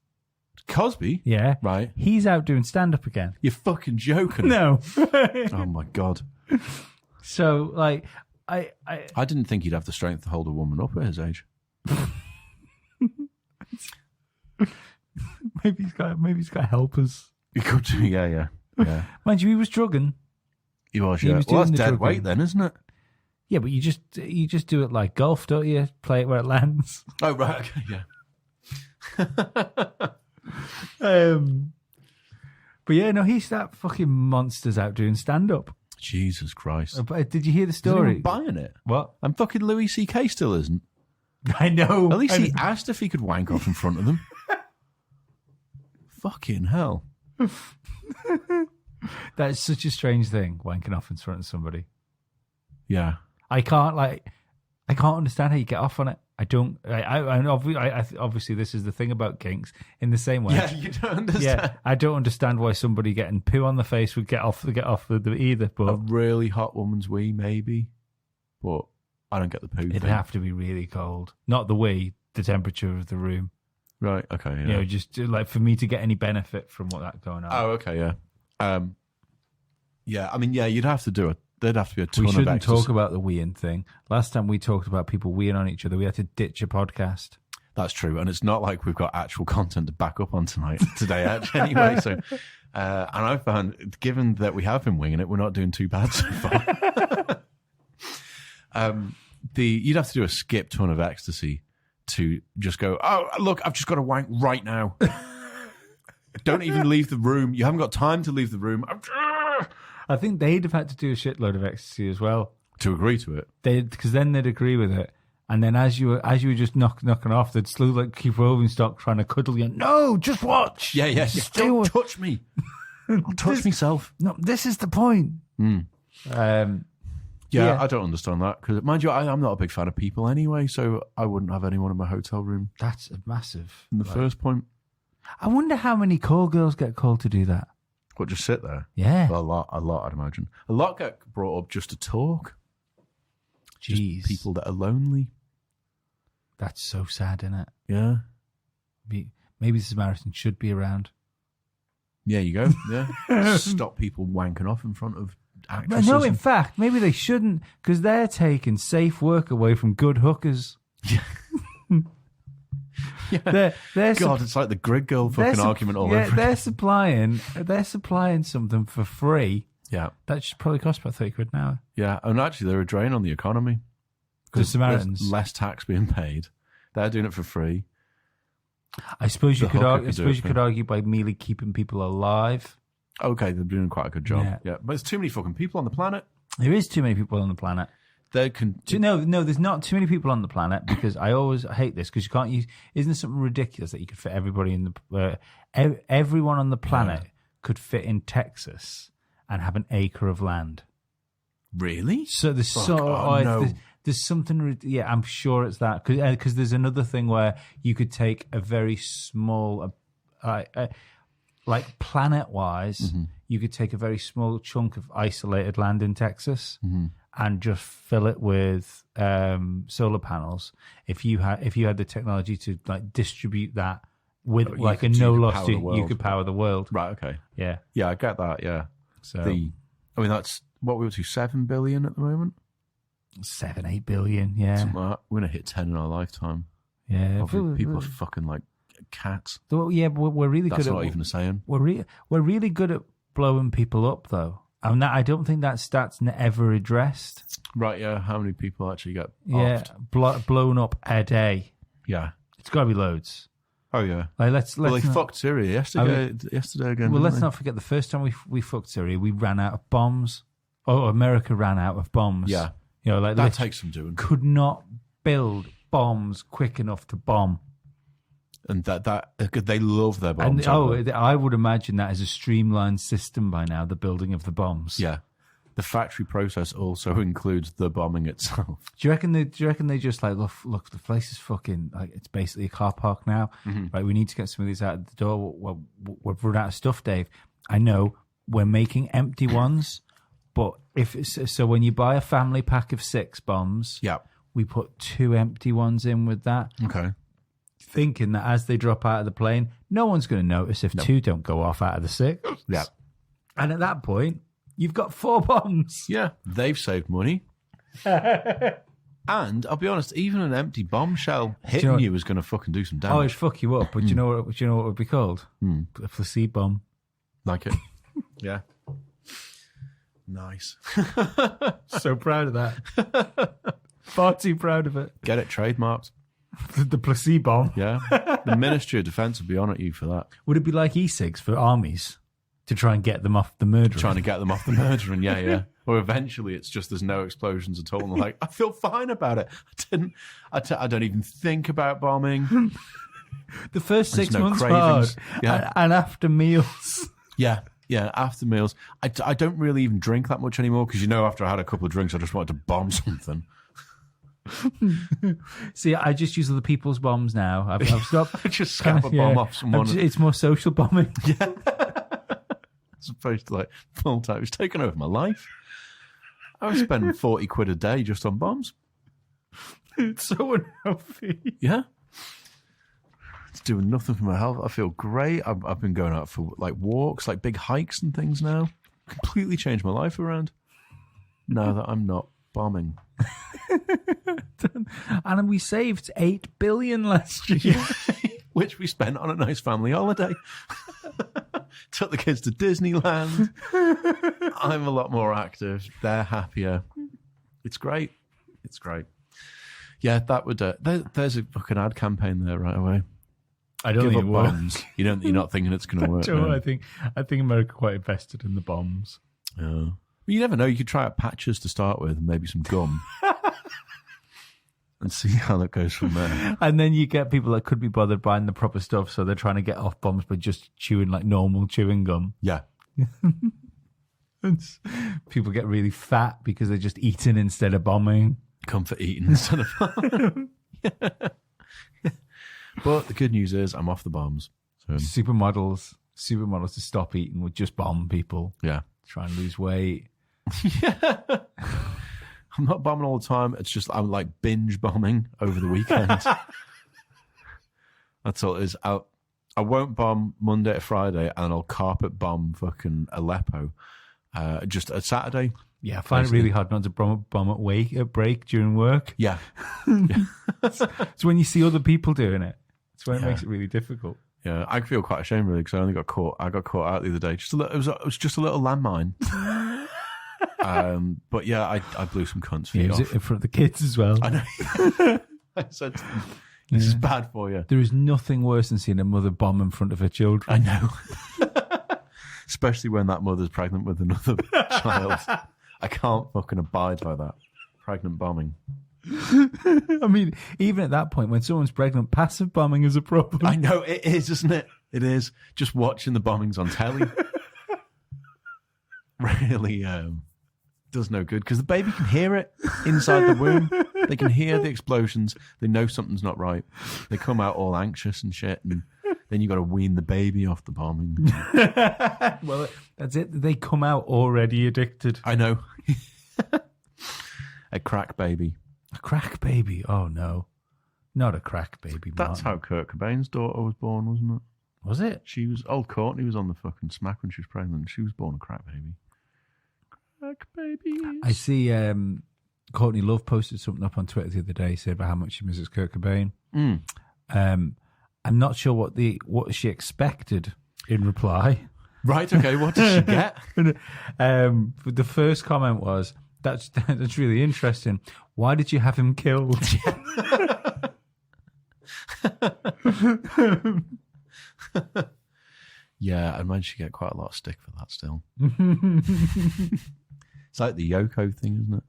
Cosby?
Yeah.
Right.
He's out doing stand-up again.
You're fucking joking.
No.
Oh, my God.
So, like, I
didn't think he'd have the strength to hold a woman up at his age.
maybe he's got helpers.
He could do, yeah.
Mind you, he was drugging.
He was,
He
yeah.
was
Well, that's
doing the
dead
drugging.
weight then, isn't it?
Yeah, but you just do it like golf, don't you? Play it where it lands.
Oh, right, okay, yeah.
But yeah, no, that fucking monster's out doing stand-up.
Jesus Christ.
But did you hear the
Is
story?
anyone buying it?
What?
And fucking Louis C.K. still isn't.
I know.
At least he asked if he could wank off in front of them. Fucking hell.
That is such a strange thing, wanking off in front of somebody.
Yeah.
I can't understand how you get off on it. I don't. Obviously, this is the thing about kinks. In the same way,
Yeah, you don't understand.
yeah, I don't understand why somebody getting poo on the face would get off with them either.
A
But
really hot woman's wee, maybe. But I don't get the poo
it'd
thing.
have to be really cold, not the wee, the temperature of the room.
Right, okay, yeah.
You know, just like for me to get any benefit from what that's going on.
Oh, okay, yeah. Yeah, I mean, yeah, you'd have to do it. There'd have to be a ton
We
of
shouldn't
exercise.
talk about the weeing thing. Last time we talked about people weeing on each other, we had to ditch a podcast.
That's true, and it's not like we've got actual content to back up on today, actually, anyway. So, and I found, given that we have been winging it, we're not doing too bad so far. You'd have to do a skip ton of ecstasy to just go, oh, look, I've just got to wank right now. Don't even leave the room. You haven't got time to leave the room.
I think they'd have had to do a shitload of ecstasy as well.
To agree to it.
Because then they'd agree with it. And then as you were just knocking off, they'd slowly like keep Rovenstock trying to cuddle you. No, just watch.
Yeah.
Stay
Don't
away.
touch me. I'll touch myself.
No, this is the point.
Yeah, I don't understand that. Because, mind you, I'm not a big fan of people anyway, so I wouldn't have anyone in my hotel room
That's a massive.
in the first point.
I wonder how many call girls get called to do that.
What, just sit there?
Yeah.
A lot, I'd imagine. A lot get brought up just to talk.
Jeez.
Just people that are lonely.
That's so sad, isn't it?
Yeah.
Maybe the Samaritan should be around.
Yeah, you go. Yeah. Stop people wanking off in front of actresses.
No, in fact, maybe they shouldn't, because they're taking safe work away from good hookers.
Yeah.
They're
God, it's like the grid girl fucking argument all over.
They're supplying something for free.
Yeah.
That should probably cost about £30 an hour.
Yeah. And actually, they're a drain on the economy.
The Samaritans.
There's less tax being paid. They're doing it for free.
I suppose you
The
could
hooker
argue,
could do it for-
argue by merely keeping people alive.
Okay, they're doing quite a good job.
Yeah.
Yeah. But there's too many fucking people on the planet.
There is too many people on the planet.
They can.
No, there's not too many people on the planet, because I always hate this, because you can't use. Isn't there something ridiculous that you could fit everybody in the everyone on the planet could fit in Texas and have an acre of land?
Really?
So there's
no.
there's something. Yeah, I'm sure it's that, because there's another thing where you could take a very small, like planet wise, you could take a very small chunk of isolated land in Texas. And just fill it with solar panels. If you had the technology to like distribute that with like a no loss, you could power the world.
Right. Okay.
Yeah.
Yeah, I get that. Yeah.
So
I mean, that's what we're up to, 7 billion at the moment.
7-8 billion. Yeah.
Something like that. We're gonna hit 10 in our lifetime.
Yeah.
People are fucking like cats.
Yeah, but we're really
That's
good
not
at.
even a saying.
We're really good at blowing people up, though. I don't think that stat's ever addressed.
Right. Yeah. How many people actually get?
Yeah, blown up a day.
Yeah.
It's got to be loads.
Oh yeah.
Like let's
Well, they
not-
fucked Syria yesterday. Yesterday again.
Well,
didn't
let's
they?
not forget the first time we fucked Syria, we ran out of bombs. Oh, America ran out of bombs.
Yeah.
You know, like
That
literally
takes some doing.
could not build bombs quick enough to bomb.
And that they love their bombs.
And I would imagine that is a streamlined system by now, the building of the bombs.
yeah. The factory process also includes the bombing itself.
Do you reckon they just like look the place is fucking like it's basically a car park now. Right, we need to get some of these out the door. We've run out of stuff, Dave. I know we're making empty ones, but if it's, so when you buy a family pack of 6 bombs,
Yeah.
we put 2 empty ones in with that,
Okay.
thinking that as they drop out of the plane, no one's going to notice if 2 don't go off out of the 6.
Yeah.
And at that point, you've got 4 bombs.
Yeah. They've saved money. And I'll be honest, even an empty bombshell hitting you is going to fucking do some
Oh,
damage.
it'd fuck you up. But do you know what it would be called? A placebo bomb.
Like it. Yeah. Nice.
So proud of that. Far too proud of it.
Get it trademarked.
The placebo bomb.
Yeah. The Ministry of Defence will be on at you for that.
Would it be like e-cigs for armies to try and get them off the murderer?
Trying to get them off the murdering, yeah. Or eventually it's just there's no explosions at all. And they're like, I feel fine about it. I don't even think about bombing.
The first 6
no
months
cravings.
hard.
Yeah.
And after meals.
Yeah, after meals. I don't really even drink that much anymore because, after I had a couple of drinks, I just wanted to bomb something.
See, I just use other people's bombs now. I've stopped.
Just scap a bomb off someone.
It's more social bombing.
Yeah. As opposed to like full time. It's taken over my life. I was spending 40 quid a day just on bombs.
It's so unhealthy.
Yeah. It's doing nothing for my health. I feel great. I've been going out for like walks, like big hikes and things now. Completely changed my life around. Now that I'm not bombing.
And we saved 8 billion last year.
Which we spent on a nice family holiday. Took the kids to Disneyland. I'm a lot more active. They're happier. It's great. It's great. Yeah, that would. There's a fucking ad campaign there right away.
I don't
Give
think
up
it works.
bombs. You're not thinking it's going to work.
Joe,
no.
I think America quite invested in the bombs.
Yeah. Well, you never know. You could try out patches to start with, and maybe some gum, and see how that goes from there.
And then you get people that could be bothered buying the proper stuff, so they're trying to get off bombs by just chewing like normal chewing gum.
Yeah.
People get really fat because they're just eating instead of bombing.
Comfort eating instead of bombing. Yeah. But the good news is I'm off the bombs. So
Supermodels to stop eating would just bomb people.
yeah.
Try and lose weight.
Yeah. I'm not bombing all the time. It's just I'm like binge bombing over the weekend. That's all it is. I won't bomb Monday to Friday, and I'll carpet bomb fucking Aleppo just a Saturday.
Yeah, I find it really hard not to bomb at break during work.
Yeah.
It's when you see other people doing it. It's when it
Yeah.
makes it really difficult.
Yeah, I feel quite ashamed really because I only got caught. I got caught out the other day. Just a little, it was just a little landmine. But yeah, I blew some cunts' feet
Yeah, was
off.
it in front of the kids as well.
I know. I said, "This is bad for you."
There is nothing worse than seeing a mother bomb in front of her children.
I know. Especially when that mother's pregnant with another child. I can't fucking abide by that. Pregnant bombing.
I mean, even at that point, when someone's pregnant, passive bombing is a problem.
I know it is, isn't it? It is. Just watching the bombings on telly really does no good because the baby can hear it inside the womb. They can hear the explosions. They know something's not right. They come out all anxious and shit, and then you got to wean the baby off the bombing.
Well, that's it. They come out already addicted.
I know. A crack baby.
A crack baby. Oh, no. Not a crack baby,
That's how Kurt Cobain's daughter was born, wasn't it?
Was it?
She was old Courtney was on the fucking smack when she was pregnant. She was born a crack baby. Crack baby.
I see Courtney Love posted something up on Twitter the other day, saying about how much she misses Kurt Cobain. I'm not sure what she expected in reply.
Right, okay, what did she get?
The first comment was, that's really interesting. Why did you have him killed?
Yeah, I imagine she get quite a lot of stick for that still. It's like the Yoko thing, isn't it?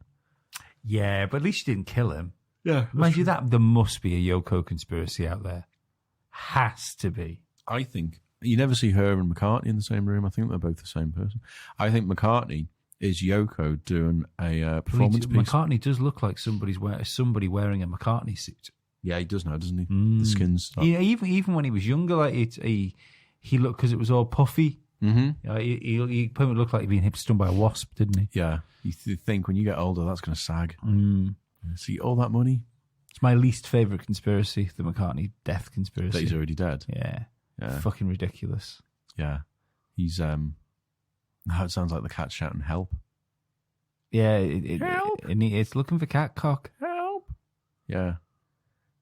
Yeah, but at least she didn't kill him.
Yeah.
Mind you, that there must be a Yoko conspiracy out there. Has to be.
I think you never see her and McCartney in the same room. I think they're both the same person. I think McCartney is Yoko doing a performance piece.
McCartney does look like somebody wearing a McCartney suit.
Yeah, he does now, doesn't he? The skin's up.
Yeah, even when he was younger, like he looked, because it was all puffy.
Mm-hmm.
He probably looked like he'd been stung by a wasp, didn't he?
Yeah, you think when you get older that's going to sag. See, all that money
It's my least favourite conspiracy, the McCartney death conspiracy.
that he's already dead.
Yeah.
Yeah.
Fucking ridiculous.
Yeah. He's, now it sounds like the cat's shouting, help.
Yeah,
Help.
it's looking for cat cock.
Help. Yeah.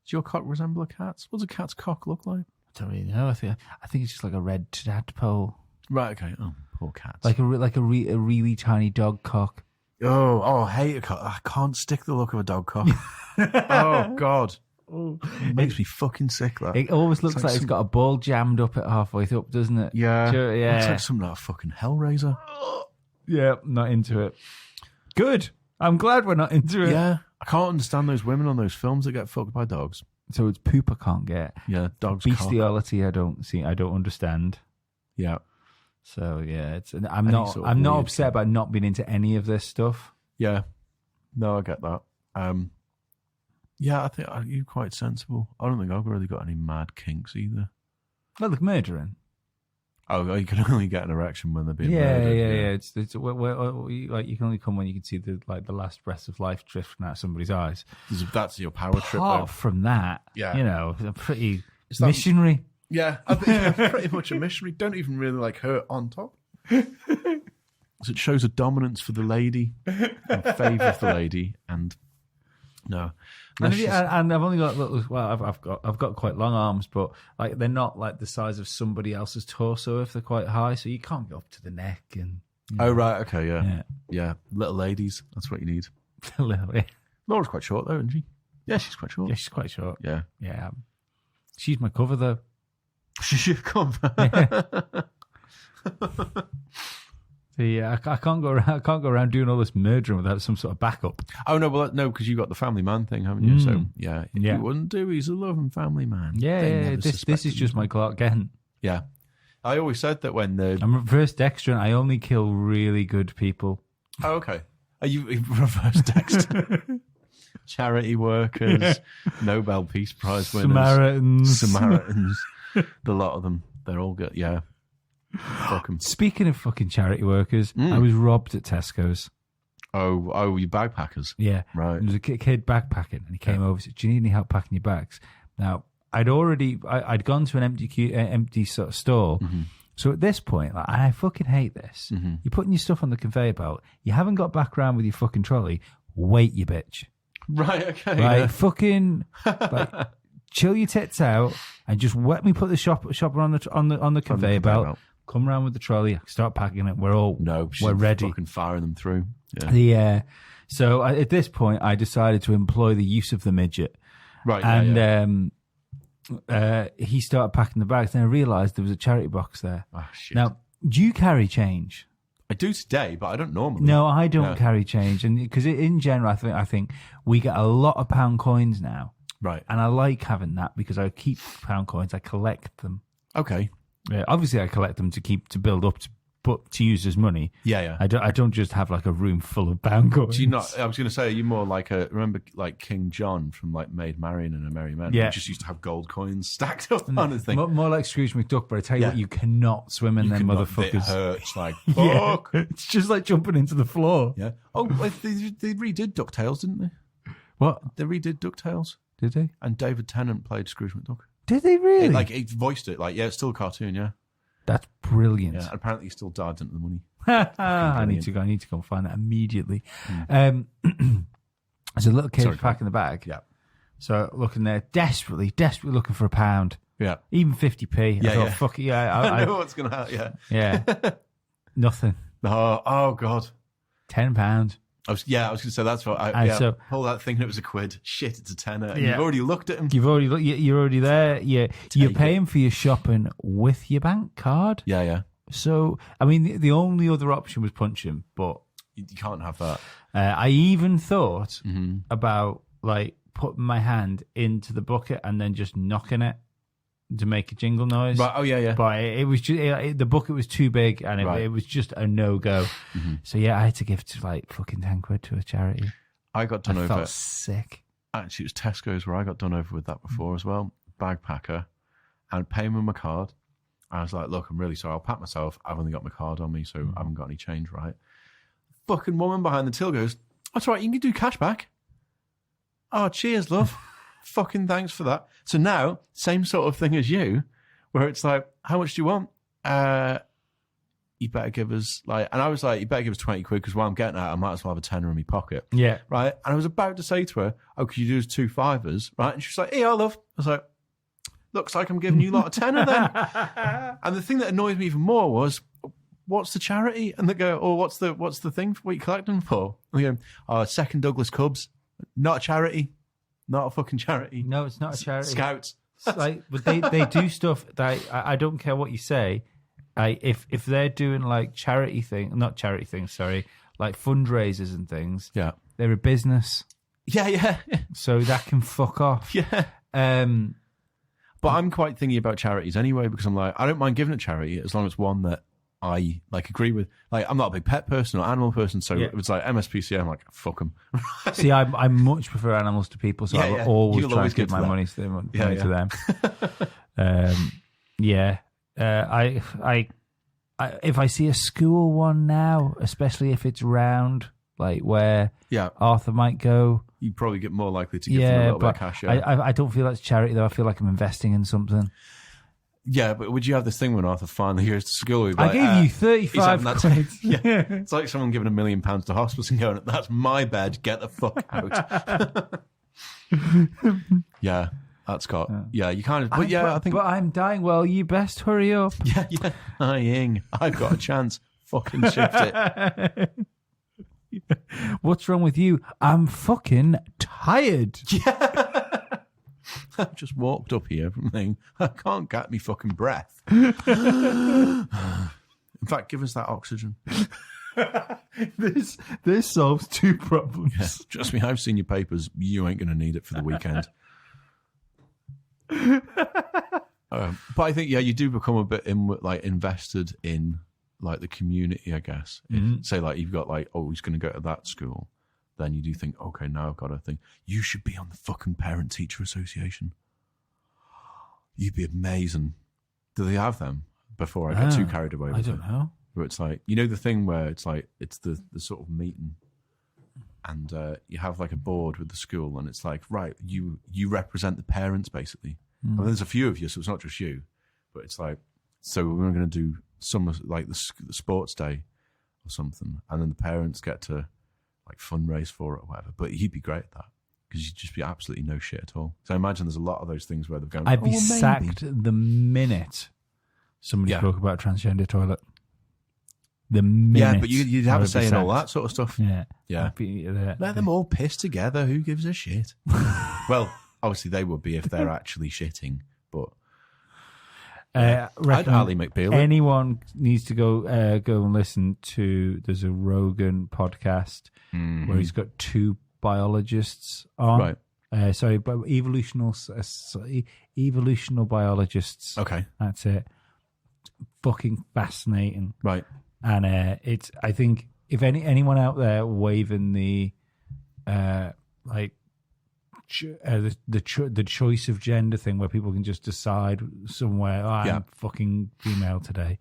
Does your cock resemble a cat's? What does a cat's cock look like?
I don't really know. I think it's just like a red tadpole,
Right, okay. Oh, poor cats.
like a really tiny dog cock.
I hate a cock. I can't stick the look of a dog cock. Oh, God. It makes me fucking sick, that.
It always looks
like
like it's
some-
got a ball jammed up it halfway up, doesn't it?
Yeah.
Sure, yeah.
Looks like something like a fucking Hellraiser.
Yeah, not into it. Good. I'm glad we're not into it.
Yeah. I can't understand those women on those films that get fucked by dogs.
So it's poop I can't get.
Yeah, dogs. Cock.
Bestiality I don't understand.
Yeah.
So yeah,
Any
I'm not
sort of weird
upset about not being into any of this stuff.
Yeah. No, I get that. Yeah, I think you're quite sensible. I don't think I've really got any mad kinks either.
Well, like murdering.
Oh, you can only get an erection when they're being
Yeah.
murdered.
It's like you can only come when you can see the last breaths of life drifting out of somebody's eyes.
That's your power trip, though.
Apart from that,
Yeah.
you know, a pretty
Is that-
missionary.
Yeah, I think pretty much a missionary. Don't even really like hurt on top. So it shows a dominance for the lady, in favour of the lady, and no.
And I've only got I've got quite long arms, but like they're not like the size of somebody else's torso if they're quite high, so you can't go up to the neck and.
Oh right, okay,
Yeah,
yeah. Little ladies, that's what you need.
a little bit.
Laura's quite short though, isn't she? Yeah, she's quite short.
Yeah, she's quite short.
Yeah.
Yeah, she's my cover though.
She should come.
Yeah, I can't go around doing all this murdering without some sort of backup.
Oh no, well no, because you got the family man thing, haven't you? So
Yeah.
you wouldn't do. He's a loving family man.
Yeah,
They
yeah.
never
This
suspected
is just
him.
my Clark Kent.
Yeah. I always said that when the
I'm reverse Dexter, and I only kill really good people.
oh okay, are you reverse Dexter? Charity workers, Nobel Peace Prize winners, Samaritans, the lot of them, they're all good. Yeah, fuck 'em.
Speaking of fucking charity workers, I was robbed at Tesco's.
Oh, you backpackers,
Yeah,
right?
there was a kid backpacking, and he came over and said, "Do you need any help packing your bags?" Now, I'd gone to an empty sort of stall.
Mm-hmm.
So at this point, like, I fucking hate this. You're putting your stuff on the conveyor belt. You haven't got back around with your fucking trolley. Wait, you bitch.
Right, okay.
Like,
Yeah.
fucking, like, chill your tits out and just let me put the shopper on the conveyor belt. Come around with the trolley, start packing it. We're ready.
Fucking firing them through. Yeah.
So at this point, I decided to employ the use of the midget,
Right.
and he started packing the bags. Then I realised there was a charity box there.
Oh, shit.
Now, do you carry change?
I do today, but I don't normally.
No, I don't
No.
carry change, and because in general, I think we get a lot of pound coins now,
Right.
and I like having that because I keep pound coins. I collect them.
Okay.
Obviously, I collect them to build up to use as money.
Yeah.
I don't just have like a room full of pound coins.
Do you not? I was going to say, are you more like remember like King John from like Maid Marian and A Merry Men?
Yeah.
He just used to have gold coins stacked up on his thing.
More like Scrooge McDuck, but I tell you
Yeah.
what, you cannot swim in them
It
motherfuckers.
hurts like
Yeah.
fuck.
It's just like jumping into the floor.
Yeah. Oh, wait, they redid DuckTales, didn't they?
What
They redid DuckTales,
did they?
and David Tennant played Scrooge McDuck.
Did they really?
Like he voiced it. Like it's still a cartoon. Yeah.
That's brilliant.
Yeah. And apparently, he still died into the money.
I need to go and find that immediately. There's a little kid
Sorry,
packing the bag.
Yeah.
So looking there, desperately looking for a pound,
Yeah.
even 50p.
Yeah,
I thought,
yeah.
fuck it, yeah,
I know what's gonna happen. Yeah.
yeah, nothing.
Oh God.
£10.
I was going to say that's what
And
yeah,
so-
pull that thing and it was a quid. Shit, it's a tenner. And
Yeah.
you've already looked at him.
You're already there. You're
Take
paying for your shopping with your bank card.
Yeah.
So I mean, the only other option was punching, but
You can't have that.
I even thought
Mm-hmm.
about like putting my hand into the bucket and then just knocking it to make a jingle noise.
Right. Oh yeah.
But it was just the bucket was too big and
Right.
it was just a no go. So yeah, I had to give to like fucking £10 to a charity.
I got done
I
over.
felt sick.
Actually, it was Tesco's where I got done over with that before as well. Bagpacker, and paying with my card. I was like, look, I'm really sorry. I'll pack myself. I've only got my card on me, so I haven't got any change, right? Fucking woman behind the till goes, that's right, you can do cash back. Oh, cheers, love. Fucking thanks for that. So now, same sort of thing as you, where it's like, how much do you want? You better give us like, and I was like, you better give us 20 quid because while I'm getting out, I might as well have a tenner in my pocket.
Yeah.
Right. And I was about to say to her, oh, could you do us 2 5s? Right. And she's like, yeah, love. I was like, looks like I'm giving you a lot of tenner then. And the thing that annoyed me even more was, what's the charity? And they go, oh, what's the thing for what you collect them for? And they go, oh, Second Douglas Cubs. Not a charity. Not a fucking charity.
No, it's not a charity.
Scouts.
It's like, but they do stuff that I don't care what you say. If they're doing like not charity things, sorry, like fundraisers and things,
Yeah.
they're a business,
Yeah.
so that can fuck off.
Yeah. But I'm quite thingy about charities anyway, because I'm like, I don't mind giving a charity as long as one that I like agree with. Like, I'm not a big pet person or animal person, so
Yeah.
if it's like MSPCA, I'm like, fuck them.
See, I much prefer animals to people, so
Yeah,
I will
yeah.
always
You'll
try
always
and give
give to
my
them.
money to them.
Yeah,
money to them. Yeah. If I see a school one now, especially if it's round, like where
Yeah.
Arthur might go,
You probably get more likely to give them a
yeah,
little bit of
but
cash. Yeah.
I don't feel that's charity though. I feel like I'm investing in something.
Yeah, but would you have this thing when Arthur finally goes to school? He'd be
I
like,
gave you
he's
35
having
quid.
that- Yeah. It's like someone giving $1 million to hospice and going, that's my bed, get the fuck out. Yeah, that's got, yeah, you kind of, but I think,
But I'm dying. Well, you best hurry up.
yeah, dying. I've got a chance. Fucking shift it.
What's wrong with you? I'm fucking tired.
I've just walked up here from thing. I can't get me fucking breath. In fact, give us that oxygen.
This solves 2 problems.
Yeah, trust me, I've seen your papers. You ain't going to need it for the weekend. But I think, yeah, you do become a bit invested in like the community, I guess. If, say like you've got like, oh, he's going to go to that school. Then you do think, okay, now I've got to think, you should be on the fucking Parent-Teacher Association. You'd be amazing. Do they have them? Before I get too carried away with
I don't know.
Where it's like, you know, the thing where it's like, it's the sort of meeting and you have like a board with the school and it's like, right, you represent the parents basically. Well, there's a few of you, so it's not just you, but it's like, so we're going to do some like the sports day or something. And then the parents get to like fundraise for it or whatever. But he'd be great at that because you'd just be absolutely no shit at all. So I imagine there's a lot of those things where they've gone,
I'd be
well, maybe.
sacked the minute somebody spoke about transgender toilet. The minute.
Yeah, but you'd have
I
a
would
say
be
in all
sacked.
that sort of stuff.
Yeah.
Yeah.
I'd be there.
Let them all piss together. Who gives a shit? Well, obviously they would be if they're actually shitting, but I'd Ali McBeal.
Anyone needs to go and listen to. There's a Rogan podcast where he's got 2 biologists on.
Right.
But evolutional biologists.
Okay.
That's it. Fucking fascinating.
Right.
And it's. I think if anyone out there waving the the choice of gender thing where people can just decide somewhere, I'm fucking female today.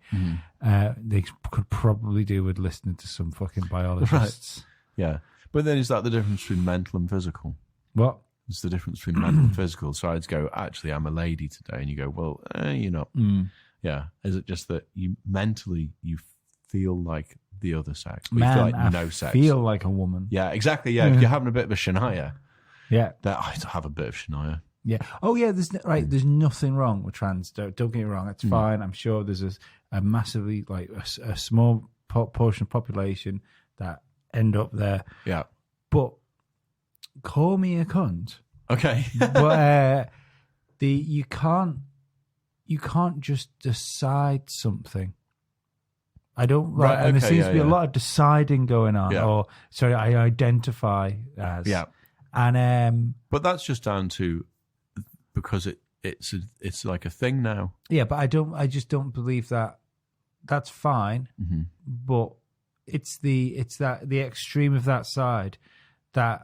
They could probably do with listening to some fucking biologists.
Right. Yeah. But then is that the difference between mental and physical?
What?
It's the difference between mental and physical. So I'd go, actually, I'm a lady today. And you go, well, you're not. Yeah. Is it just that you mentally, you feel like the other sex? But
Man,
you feel like
I
no sex.
feel like a woman.
Yeah, exactly. Yeah. If you're having a bit of a Shania.
Yeah.
That I have a bit of Shania.
Yeah. Oh, yeah. There's nothing wrong with trans. Don't get me wrong. It's fine. I'm sure there's a massively like a small portion of population that end up there.
Yeah.
But call me a cunt.
Okay.
But you can't just decide something. I don't
Right,
and there
okay,
seems to be a
yeah.
lot of deciding going on.
Yeah.
Or sorry, I identify as.
Yeah.
And
But that's just down to because it's like a thing now.
yeah, but I just don't believe that. That's fine, but it's the extreme of that side that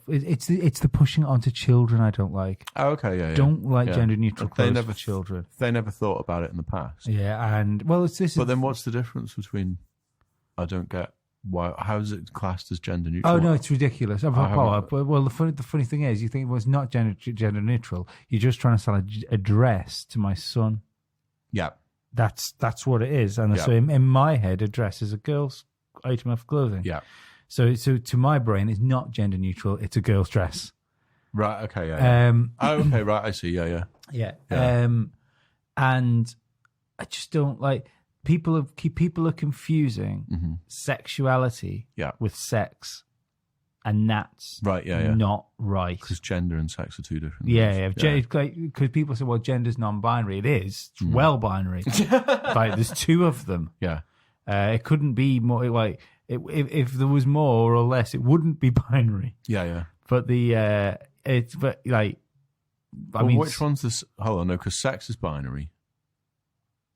it's the pushing it onto children I don't like.
Oh, okay, yeah.
Don't like gender neutral
They
clothes
never
for children.
They never thought about it in the past.
Yeah, and well, it's this.
But then what's the difference between I don't get Why? How is it classed as gender neutral?
Oh no, it's ridiculous. Well, the funny thing is, you think it's not gender neutral. You're just trying to sell a dress to my son.
Yeah.
That's what it is. And
Yeah.
so in my head, a dress is a girl's item of clothing.
Yeah.
So to my brain, it's not gender neutral. It's a girl's dress.
Right. Okay. Yeah. Oh, okay. Right. I see. Yeah.
Yeah.
Yeah.
And I just don't like people are confusing sexuality
Yeah.
with sex, and that's
Right. Yeah.
not right.
Because gender and sex are two different.
Yeah,
things.
because people say, well, gender's non-binary. It is. It's well binary. Like, there's two of them.
Yeah.
It couldn't be more, like, if there was more or less, it wouldn't be binary.
Yeah.
But
Well, which one's this? Hold on, no, because sex is binary.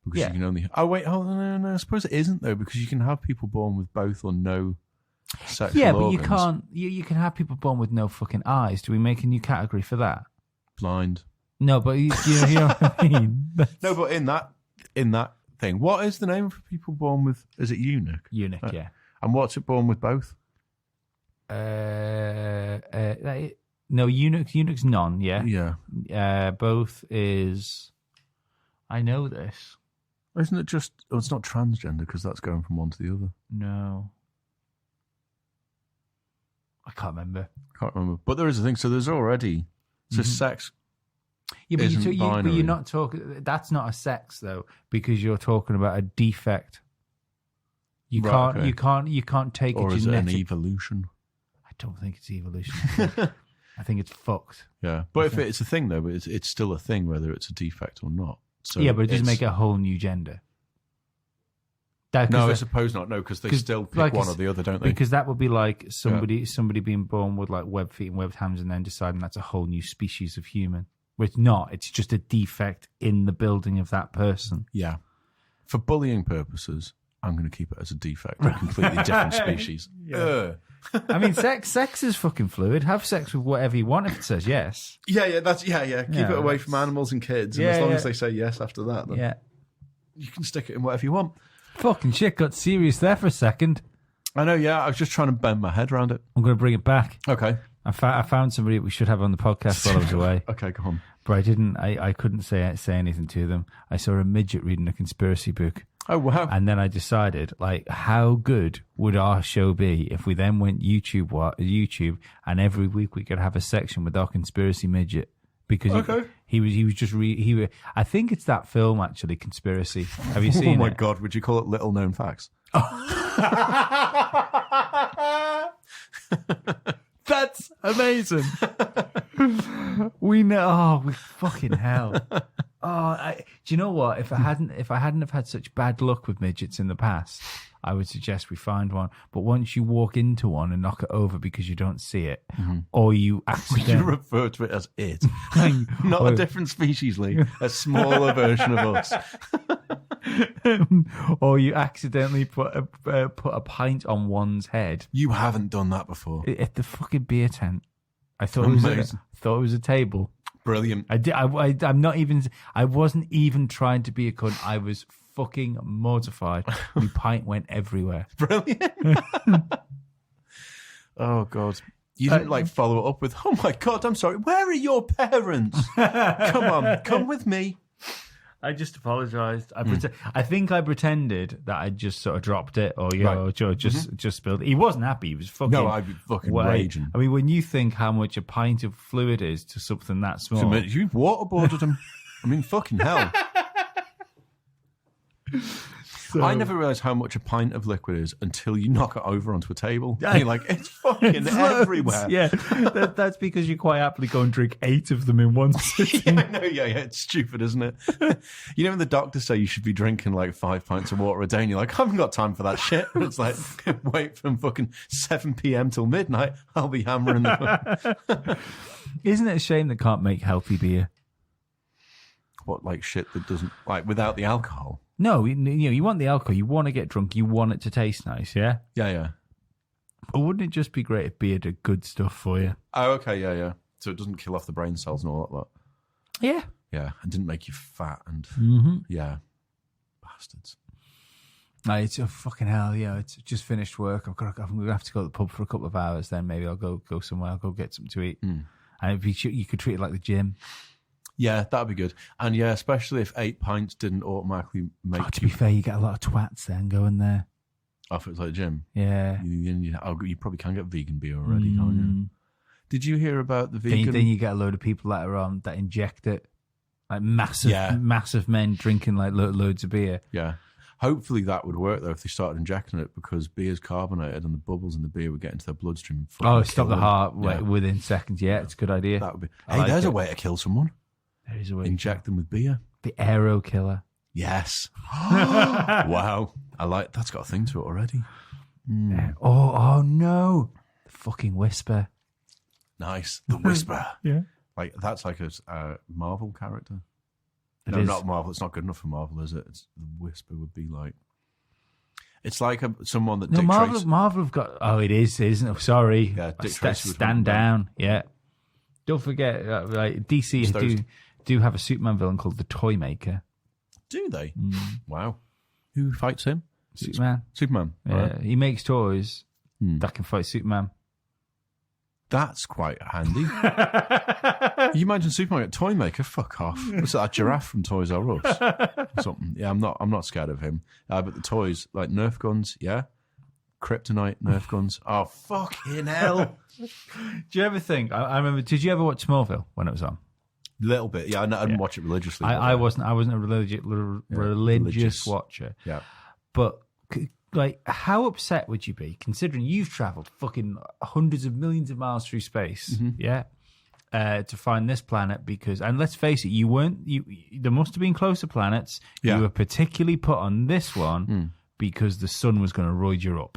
Because
Yeah.
you can only. Oh wait, hold on, no. I suppose it isn't though, because you can have people born with both or no sexual
yeah, but
organs.
you can't. You can have people born with no fucking eyes. Do we make a new category for that?
Blind.
No, but you know what I mean.
No, but in that thing, what is the name for people born with? Is it eunuch?
Eunuch, yeah.
And what's it born with both?
No, eunuch's none. Yeah.
Yeah.
Both is. I know this.
Isn't it just? Oh, it's not transgender because that's going from one to the other.
No. I can't remember.
Can't remember. But there is a thing. So there's already. So sex.
Yeah, but,
Isn't
but
binary.
you're not talking. That's not a sex though, because you're talking about a defect. You
Right,
can't.
okay.
You can't take
Or
a
is it
genetic.
an evolution?
I don't think it's evolution. I think it's fucked.
Yeah. But if it's a thing though, it's still a thing whether it's a defect or not. So
Yeah, but it doesn't
it's-
make a whole new gender.
No, I suppose not. No, because they
'cause
still pick
like
one
it's-
or the other, don't they?
Because that would be like somebody being born with like webbed feet and webbed hands, and then deciding that's a whole new species of human. But it's not. It's just a defect in the building of that person.
Yeah. For bullying purposes, I'm going to keep it as a defect, a completely different species.
I mean, sex is fucking fluid. Have sex with whatever you want if it says yes.
Yeah. That's Keep
Yeah,
it away
that's-
from animals and kids, and
Yeah,
as long
yeah.
as they say yes after that, then
Yeah.
you can stick it in whatever you want.
Fucking shit got serious there for a second.
I know. Yeah, I was just trying to bend my head around it.
I'm going to bring it back.
Okay.
I found somebody we should have on the podcast while I was away.
Okay, go on.
But I didn't. I couldn't say anything to them. I saw a midget reading a conspiracy book,
Oh wow.
and then I decided, like, how good would our show be if we then went YouTube, and every week we could have a section with our conspiracy midget, because
Okay.
he was just I think it's that film actually, Conspiracy. Have you seen
Oh my
it?
god, would you call it little known facts?
That's amazing. We know. Oh, we fucking hell. Do you know what? If I hadn't have had such bad luck with midgets in the past, I would suggest we find one. But once you walk into one and knock it over because you don't see it, or you
You
accidentally,
refer to it as it, not a different species, Lee. A smaller version of us.
or you accidentally put a pint on one's head
You haven't done that before.
at the fucking beer tent. I thought it
Amazing.
was a table.
Brilliant.
I did. I'm not even. I wasn't even trying to be a cunt. I was fucking mortified. My pint went everywhere.
Brilliant. Oh god. You didn't like follow it up with, "Oh my god, I'm sorry. Where are your parents? Come on, come with me."
I just apologized. I think I pretended that I just sort of dropped it, or just spilled it. He wasn't happy. He was fucking.
No, I'd be fucking raging.
I mean, when you think how much a pint of fluid is to something that small,
You've waterboarded him. I mean, fucking hell. I never realised how much a pint of liquid is until you knock it over onto a table. And you're like, it's fucking everywhere.
Yeah, that's because you quite happily go and drink 8 of them in one sitting.
I know, yeah, it's stupid, isn't it? You know when the doctors say you should be drinking like 5 pints of water a day, and you're like, I haven't got time for that shit. And it's like, wait from fucking 7 p.m. till midnight, I'll be hammering the
Isn't it a shame they can't make healthy beer?
What, like shit that doesn't, like without the alcohol?
No, you want the alcohol, you want to get drunk, you want it to taste nice, yeah?
Yeah.
But wouldn't it just be great if beer did good stuff for you?
Oh, okay, yeah. So it doesn't kill off the brain cells and all that.
Yeah.
Yeah, and didn't make you fat and, yeah, bastards.
It's a fucking hell, yeah. It's just finished work. I'm gonna have to go to the pub for a couple of hours. Then maybe I'll go somewhere. I'll go get something to eat. And you could treat it like the gym.
Yeah, that'd be good. And yeah, especially if 8 pints didn't automatically make.
To be fair, you get a lot of twats then going there.
If it's like a gym.
Yeah.
You probably can get vegan beer already, can't you? Did you hear about the vegan?
Then you get a load of people that are on that inject it, like massive men drinking like loads of beer.
Yeah. Hopefully that would work though if they started injecting it, because beer's carbonated and the bubbles in the beer would get into their bloodstream. And
stop the heart within seconds. Yeah, it's a good idea.
That would be. There's a way to kill someone.
There is a way.
Inject them with beer.
The aero killer.
Yes. Wow. That's got a thing to it already.
Yeah. Oh no. The fucking whisper.
Nice. The whisper.
Yeah.
Like that's like a Marvel character.
It is.
Not Marvel. It's not good enough for Marvel, is it? The whisper would be like. It's like someone that.
No,
Dick
Marvel.
Tracy.
Marvel have got. Oh, it is, isn't it? Sorry.
Yeah, Dick Tracy would
stand down. Yeah. Don't forget, DC do have a Superman villain called the Toymaker.
Do they? Wow. Who fights him?
Superman.
Yeah.
Right. He makes toys that can fight Superman.
That's quite handy. You imagine Superman at Toymaker? Fuck off. What's that giraffe from Toys R Us? Or something. Yeah, I'm not scared of him. But the toys, like Nerf guns, yeah. Kryptonite Nerf guns. Oh, fucking hell.
Do you ever think? I remember. Did you ever watch Smallville when it was on?
A little bit. Yeah, I didn't watch it religiously.
I wasn't a religious watcher.
Yeah.
But like, how upset would you be considering you've travelled fucking hundreds of millions of miles through space? Yeah. To find this planet because, and let's face it, there must have been closer planets.
Yeah.
You were particularly put on this one because the sun was going to roid you up.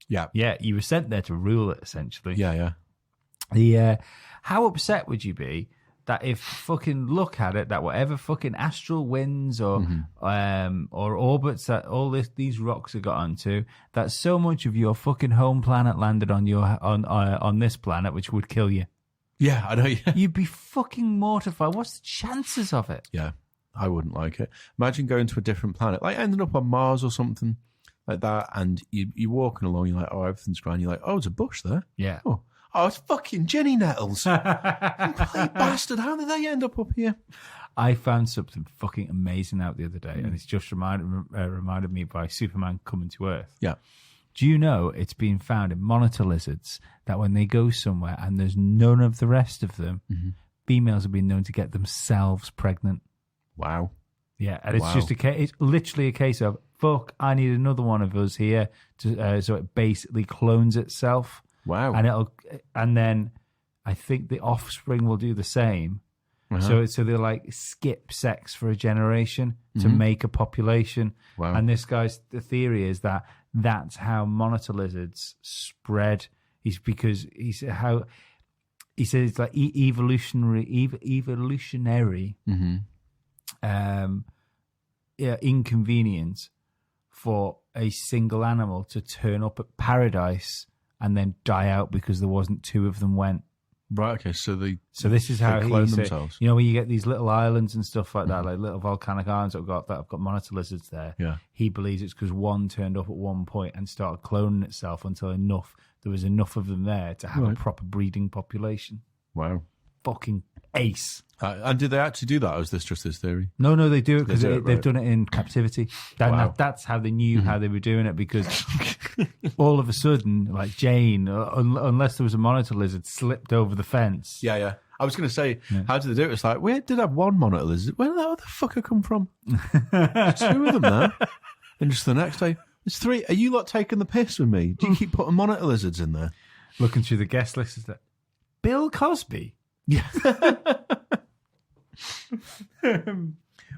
Yeah.
Yeah. You were sent there to rule it, essentially.
Yeah, yeah.
How upset would you be that if fucking look at it, that whatever fucking astral winds or orbits that all these rocks have got onto, that so much of your fucking home planet landed on on this planet, which would kill you.
Yeah, I know. Yeah.
You'd be fucking mortified. What's the chances of it?
Yeah, I wouldn't like it. Imagine going to a different planet, like ending up on Mars or something like that, and you're walking along, you're like, oh, everything's grand. You're like, oh, there's a bush there.
Yeah.
Oh, it's fucking Jenny Nettles. You bloody bastard. How did they end up here?
I found something fucking amazing out the other day, and it's just reminded me by Superman coming to Earth.
Yeah.
Do you know it's been found in monitor lizards that when they go somewhere and there's none of the rest of them, females have been known to get themselves pregnant.
Wow.
Yeah, and it's just it's literally a case of, fuck, I need another one of us here, so it basically clones itself.
Wow.
And then I think the offspring will do the same. So they like skip sex for a generation to make a population.
Wow.
And this guy's the theory is that that's how monitor lizards spread. Because he said it's like evolutionary inconvenience for a single animal to turn up at paradise and then die out because there wasn't two of them went.
Right, okay, so
this is how
they
he
clone
said,
themselves.
you know, when you get these little islands and stuff like that, like little volcanic islands that have got monitor lizards there.
Yeah.
He believes it's because one turned up at one point and started cloning itself until there was enough of them there to have a proper breeding population.
Wow.
Fucking ace.
And did they actually do that, or is this just his theory?
No, they do it because they've done it in captivity. That's how they knew how they were doing it, because all of a sudden, like Jane, unless there was a monitor lizard, slipped over the fence.
Yeah. I was going to say, how did they do it? It's like, we did have one monitor lizard. Where did that fucker come from? There's two of them there. And just the next day, there's three. Are you lot taking the piss with me? Do you keep putting monitor lizards in there?
Looking through the guest list, is that Bill Cosby?
Yeah.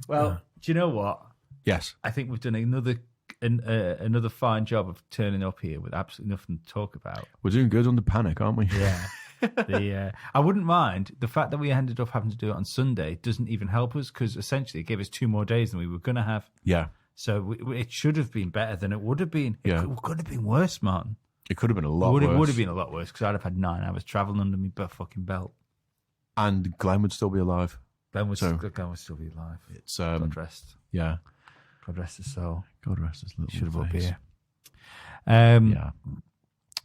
Well, do you know what?
Yes.
I think we've done another fine job of turning up here with absolutely nothing to talk about.
We're doing good under panic, aren't we?
Yeah. I wouldn't mind the fact that we ended up having to do it on Sunday doesn't even help us, because essentially it gave us 2 more days than we were going to have.
Yeah.
So it should have been better than it would have been. It could have been worse, Martin.
It could have been a lot worse.
It would have been a lot worse, because I'd have had 9 hours travelling under me fucking belt.
And Glenn would still be alive.
Glenn would still be alive.
It's
God rest.
Yeah.
God rest his soul.
God rest his little
Should have up
face.
here.
Yeah.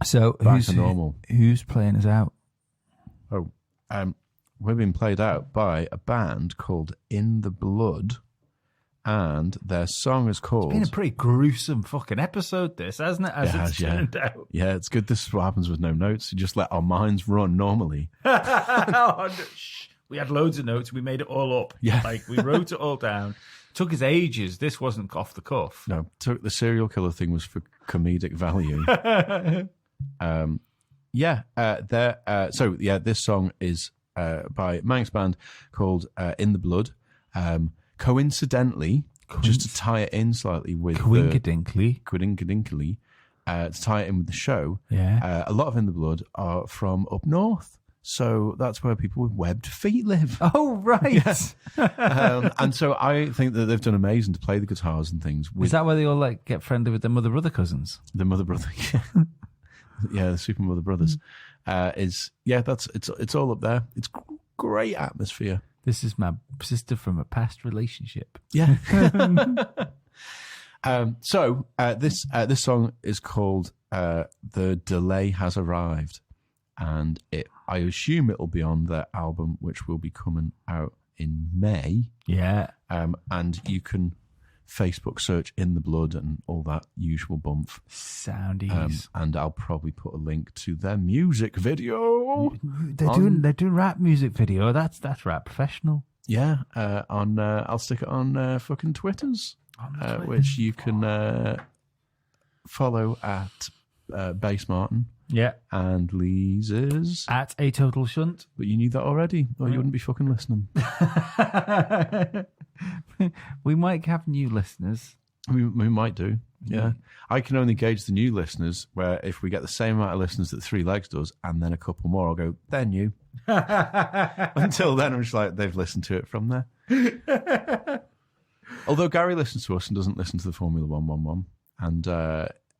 So
Back to normal.
Who's playing us out?
Oh, we've been played out by a band called In the Blood, and their song is called...
It's been a pretty gruesome fucking episode, this, hasn't it? As
It
it's
has,
turned out.
Yeah, it's good. This is what happens with no notes. You just let our minds run normally.
Oh, no, shh. We had loads of notes. We made it all up.
Yeah.
Like, we wrote it all down. Took us ages. This wasn't off the cuff.
No, the serial killer thing was for comedic value. This song is by Manx band called In the Blood. Coincidentally, just to tie it in slightly with
Quinkadinkly.
Quinkadinkly, to tie it in with the show,
Yeah.
a lot of In the Blood are from up north. So that's where people with webbed feet live.
Oh, right.
And so I think that they've done amazing to play the guitars and things with
Is that where they all like get friendly with their mother-brother cousins?
the mother brother. Yeah, the Super Mother Brothers. It's all up there. It's great atmosphere.
This is my sister from a past relationship.
Yeah. This song is called "The Delay Has Arrived," and I assume it'll be on their album, which will be coming out in May.
Yeah.
And you can Facebook search In the Blood and all that usual bump.
Soundies.
And I'll probably put a link to their music video.
They're doing rap music video. That's rap professional.
Yeah, I'll stick it on fucking Twitters, which you can follow at Bass Martin.
Yeah.
And Lee's
at A Total Shunt.
But you knew that already, or you wouldn't be fucking listening.
We might have new listeners.
We might do, yeah. I can only gauge the new listeners where if we get the same amount of listeners that Three Legs does and then a couple more, I'll go, they're new. Until then, I'm just like, they've listened to it from there. Although Gary listens to us and doesn't listen to the Formula 111. And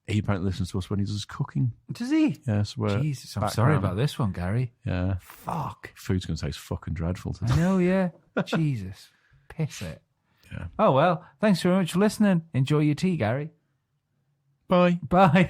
he apparently listens to us when he does his cooking.
Does he?
Yeah, so
Jesus, I'm sorry about this one, Gary.
Yeah.
Fuck.
Food's going to taste fucking dreadful today.
I know, yeah. Jesus. Piss it.
Yeah.
Oh, well, thanks very much for listening. Enjoy your tea, Gary.
Bye.
Bye.